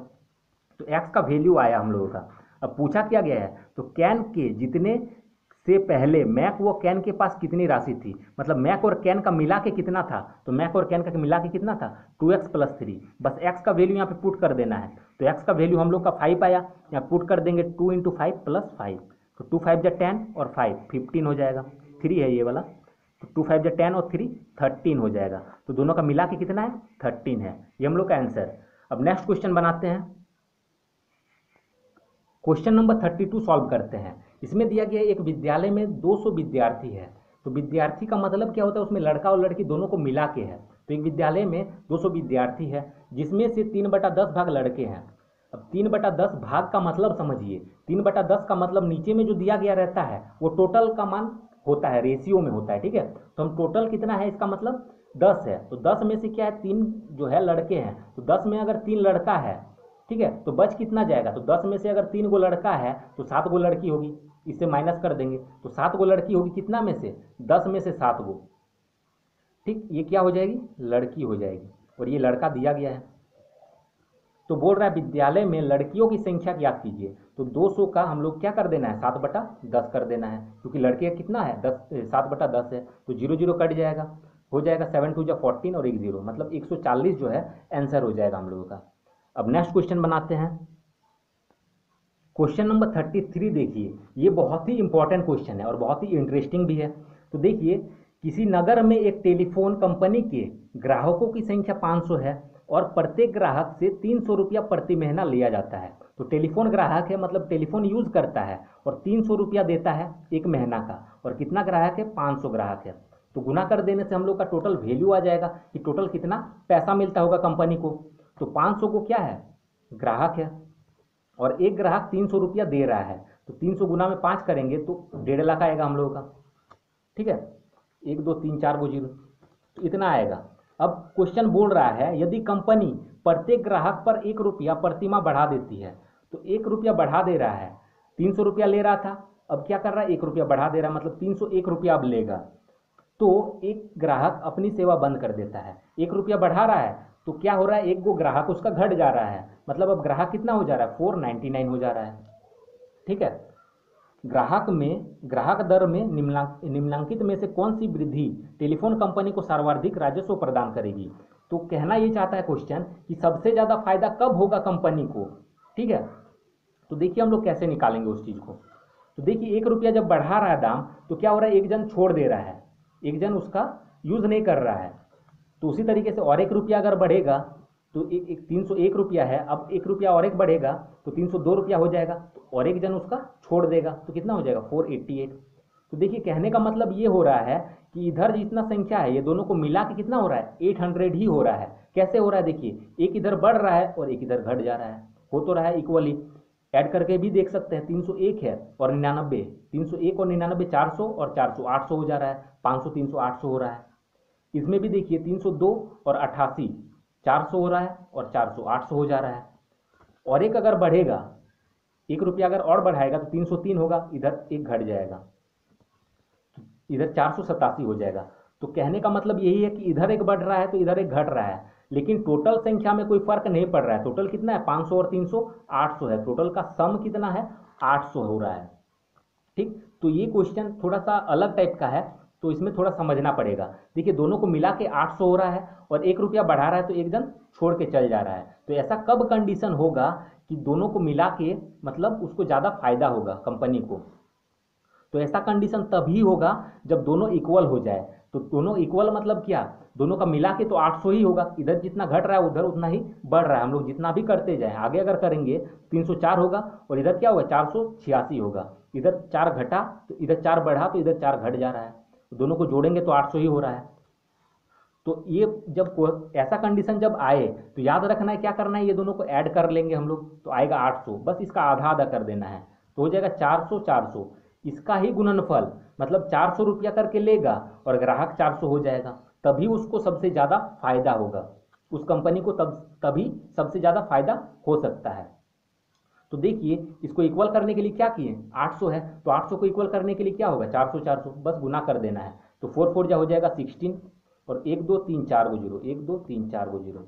तो x का वैल्यू आया हम लोगों का। अब पूछा क्या गया है, तो कैन के जितने से पहले मैक व कैन के पास कितनी राशि थी, मतलब मैक और कैन का मिला के कितना था, तो मैक और कैन का मिला के कितना था 2x प्लस 3, बस x का वैल्यू यहाँ पे पुट कर देना है, तो x का वैल्यू हम लोग का 5 आया, यहाँ पुट कर देंगे 2 इंटू 5 प्लस 5, तो 2 5 जा 10 और 5 15 हो जाएगा, 3 है ये वाला, तो 2 5 जा 10 और 3 13 हो जाएगा, तो दोनों का मिला के कितना है 13 है, ये हम लोग का आंसर। अब नेक्स्ट क्वेश्चन बनाते हैं, क्वेश्चन नंबर 32 सॉल्व करते हैं। इसमें दिया गया एक विद्यालय में 200 विद्यार्थी है, तो विद्यार्थी का मतलब क्या होता है, उसमें लड़का और लड़की दोनों को मिला के है, तो एक विद्यालय में 200 विद्यार्थी है जिसमें से 3/10 भाग लड़के हैं। अब 3/10 भाग का मतलब समझिए, 3/10 का मतलब नीचे में जो दिया गया रहता है वो टोटल का मान होता है, रेशियो में होता है, ठीक है, तो हम टोटल कितना है इसका मतलब 10 है, तो 10 में से क्या है 3 जो है लड़के हैं, तो 10 में अगर 3 लड़का है, ठीक है, तो बच कितना जाएगा, तो 10 में से अगर 3 गो लड़का है तो 7 गो लड़की होगी, इससे माइनस कर देंगे, तो 7 गो लड़की होगी कितना में से 10 में से 7 गो, ठीक, ये क्या हो जाएगी लड़की हो जाएगी, और ये लड़का दिया गया है। तो बोल रहा है विद्यालय में लड़कियों की संख्या ज्ञात कीजिए, तो 200 का हम लोग क्या कर देना है 7/10 कर देना है, क्योंकि लड़के कितना है 7/10 है, तो 0 0 कट जाएगा, हो जाएगा 7 2 जा 14 और 1 0, मतलब 140 जो है आंसर हो जाएगा हम लोगों का। अब नेक्स्ट क्वेश्चन बनाते हैं, क्वेश्चन नंबर 33 देखिए, ये बहुत ही इंपॉर्टेंट क्वेश्चन है और बहुत ही इंटरेस्टिंग भी है। तो देखिए, किसी नगर में एक टेलीफोन कंपनी के ग्राहकों की संख्या 500 है और प्रत्येक ग्राहक से 300 रुपया प्रति महीना लिया जाता है। तो टेलीफोन ग्राहक है मतलब टेलीफोन यूज करता है और 300 रुपया देता है एक महीना का, और कितना ग्राहक है 500 ग्राहक है, तो गुना कर देने से हम लोग का टोटल वैल्यू आ जाएगा कि टोटल कितना पैसा मिलता होगा कंपनी को। तो 500 को क्या है ग्राहक है और एक ग्राहक 300 रुपया दे रहा है, तो 300 गुना में 5 करेंगे तो 1.5 लाख आएगा हम लोगों का, ठीक है, 1 2 3 4 0, तो इतना आएगा। अब क्वेश्चन बोल रहा है यदि कंपनी प्रत्येक ग्राहक पर 1 रुपया प्रति माह बढ़ा देती है, तो 1 रुपया बढ़ा दे रहा है, 300 रुपया ले रहा था, अब क्या कर रहा है 1 रुपया बढ़ा दे रहा है, मतलब 301 रुपया अब लेगा, तो एक ग्राहक अपनी सेवा बंद कर देता है, 1 रुपया बढ़ा रहा है तो क्या हो रहा है, एक गो ग्राहक उसका घट जा रहा है, मतलब अब ग्राहक कितना हो जा रहा है, 499 हो जा रहा है। ठीक है, ग्राहक दर में निम्नलिखित में से कौन सी वृद्धि टेलीफोन कंपनी को सर्वाधिक राजस्व प्रदान करेगी। तो कहना ये चाहता है क्वेश्चन कि सबसे ज्यादा फायदा कब होगा कंपनी को। ठीक है, तो देखिए हम लोग कैसे निकालेंगे उस चीज को। तो देखिए 1 रुपया जब बढ़ा रहा है दाम, तो क्या हो रहा है, एक जन छोड़ दे रहा है, एक जन उसका यूज नहीं कर रहा है। तो उसी तरीके से और 1 रुपया अगर बढ़ेगा तो 301 रुपया है, अब 1 रुपया और एक बढ़ेगा तो 302 रुपया हो जाएगा, तो और एक जन उसका छोड़ देगा तो कितना हो जाएगा, 488। तो देखिए कहने का मतलब ये हो रहा है कि इधर जितना संख्या है ये दोनों को मिला के कितना हो रहा है, 800 ही हो रहा है। कैसे हो रहा है, देखिए एक इधर बढ़ रहा है और एक इधर घट जा रहा है, हो तो रहा है इक्वली। ऐड करके भी देख सकते हैं, 301 है और 99, 301 और 99 400 और 400 800 हो जा रहा है, 500 300 800 हो रहा है। इसमें भी देखिए 302 और 88 400 हो रहा है और 400 800 हो जा रहा है। और एक अगर बढ़ेगा, 1 रुपया अगर और बढ़ाएगा तो 303 होगा, इधर एक घट जाएगा, इधर 487 हो जाएगा। तो कहने का मतलब यही है कि इधर एक बढ़ रहा है तो इधर एक घट रहा है, लेकिन टोटल संख्या में कोई फर्क नहीं पड़ रहा है। टोटल कितना है, 500 और 300 800 है, टोटल का सम कितना है, 800 हो रहा है। ठीक, तो ये क्वेश्चन थोड़ा सा अलग टाइप का है, तो इसमें थोड़ा समझना पड़ेगा। देखिए दोनों को मिला के 800 हो रहा है और 1 रुपया बढ़ा रहा है तो एक जन छोड़ के चल जा रहा है। तो ऐसा कब कंडीशन होगा कि दोनों को मिला के मतलब उसको ज़्यादा फायदा होगा कंपनी को। तो ऐसा कंडीशन तभी होगा जब दोनों इक्वल हो जाए। तो दोनों इक्वल मतलब क्या, दोनों का मिला के तो 800 ही होगा, इधर जितना घट रहा है उधर उतना ही बढ़ रहा है। हम लोग जितना भी करते जाए आगे अगर करेंगे 304 होगा और इधर क्या होगा, 486 होगा, इधर 4 घटा तो इधर 4 बढ़ा तो इधर 4 घट जा रहा है, तो दोनों को जोड़ेंगे तो 800 ही हो रहा है। तो ये जब ऐसा कंडीशन जब आए तो याद रखना है क्या करना है, ये दोनों को ऐड कर लेंगे हम लोग तो आएगा 800, बस इसका आधा आधा कर देना है तो हो जाएगा 400 400, इसका ही गुणनफल मतलब 400 रुपया करके लेगा और ग्राहक 400 हो जाएगा, तभी उसको सबसे ज़्यादा फायदा होगा, उस कंपनी को तभी सबसे ज़्यादा फायदा हो सकता है। तो देखिए इसको इक्वल करने के लिए क्या किए, 800 है तो 800 को इक्वल करने के लिए क्या होगा, 400 400 बस गुना कर देना है। तो 4 4 जा हो जाएगा 16 और 1 2 3 4 गो जीरो, 1 2 3 4 गो जीरो,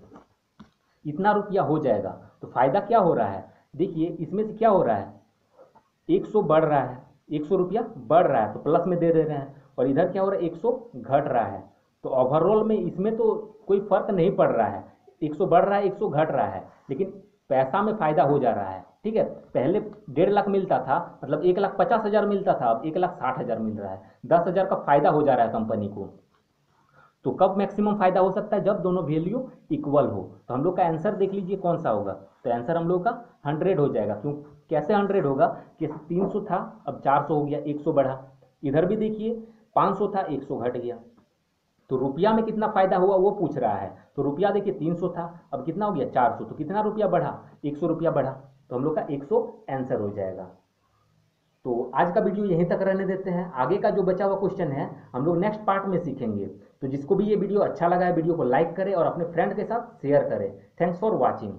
इतना रुपया हो जाएगा। तो फायदा क्या हो रहा है, देखिए इसमें से क्या हो रहा है, 100 बढ़ रहा है, 100 रुपया बढ़ रहा है तो प्लस में दे रहे हैं, और इधर क्या हो रहा है, 100 घट रहा है। तो ओवरऑल में इसमें तो कोई फर्क नहीं पड़ रहा है, 100 बढ़ रहा है 100 घट रहा है, लेकिन पैसा में फायदा हो जा रहा है। ठीक है, पहले 1.5 लाख मिलता था, मतलब 1,50,000 मिलता था, अब 1,60,000 मिल रहा है, 10,000 का फायदा हो जा रहा है कंपनी को। तो कब मैक्सिमम फायदा हो सकता है, जब दोनों वैल्यू इक्वल हो। तो हम लोग का आंसर देख लीजिए कौन सा होगा, तो आंसर हम लोग का 100 हो जाएगा। क्यों, कैसे 100 होगा कि 300 था अब 400 हो गया, 100 बढ़ा, इधर भी देखिए 500 था 100 घट गया, तो रुपया में कितना फायदा हुआ वो पूछ रहा है। तो रुपया देखिए 300 था अब कितना हो गया 400, तो कितना रुपया बढ़ा, 100 रुपया बढ़ा, तो हम लोग का 100 आंसर हो जाएगा। तो आज का वीडियो यहीं तक रहने देते हैं, आगे का जो बचा हुआ क्वेश्चन है हम लोग नेक्स्ट पार्ट में सीखेंगे। तो जिसको भी ये वीडियो अच्छा लगा है वीडियो को लाइक करें और अपने फ्रेंड के साथ शेयर करें। Thanks for watching.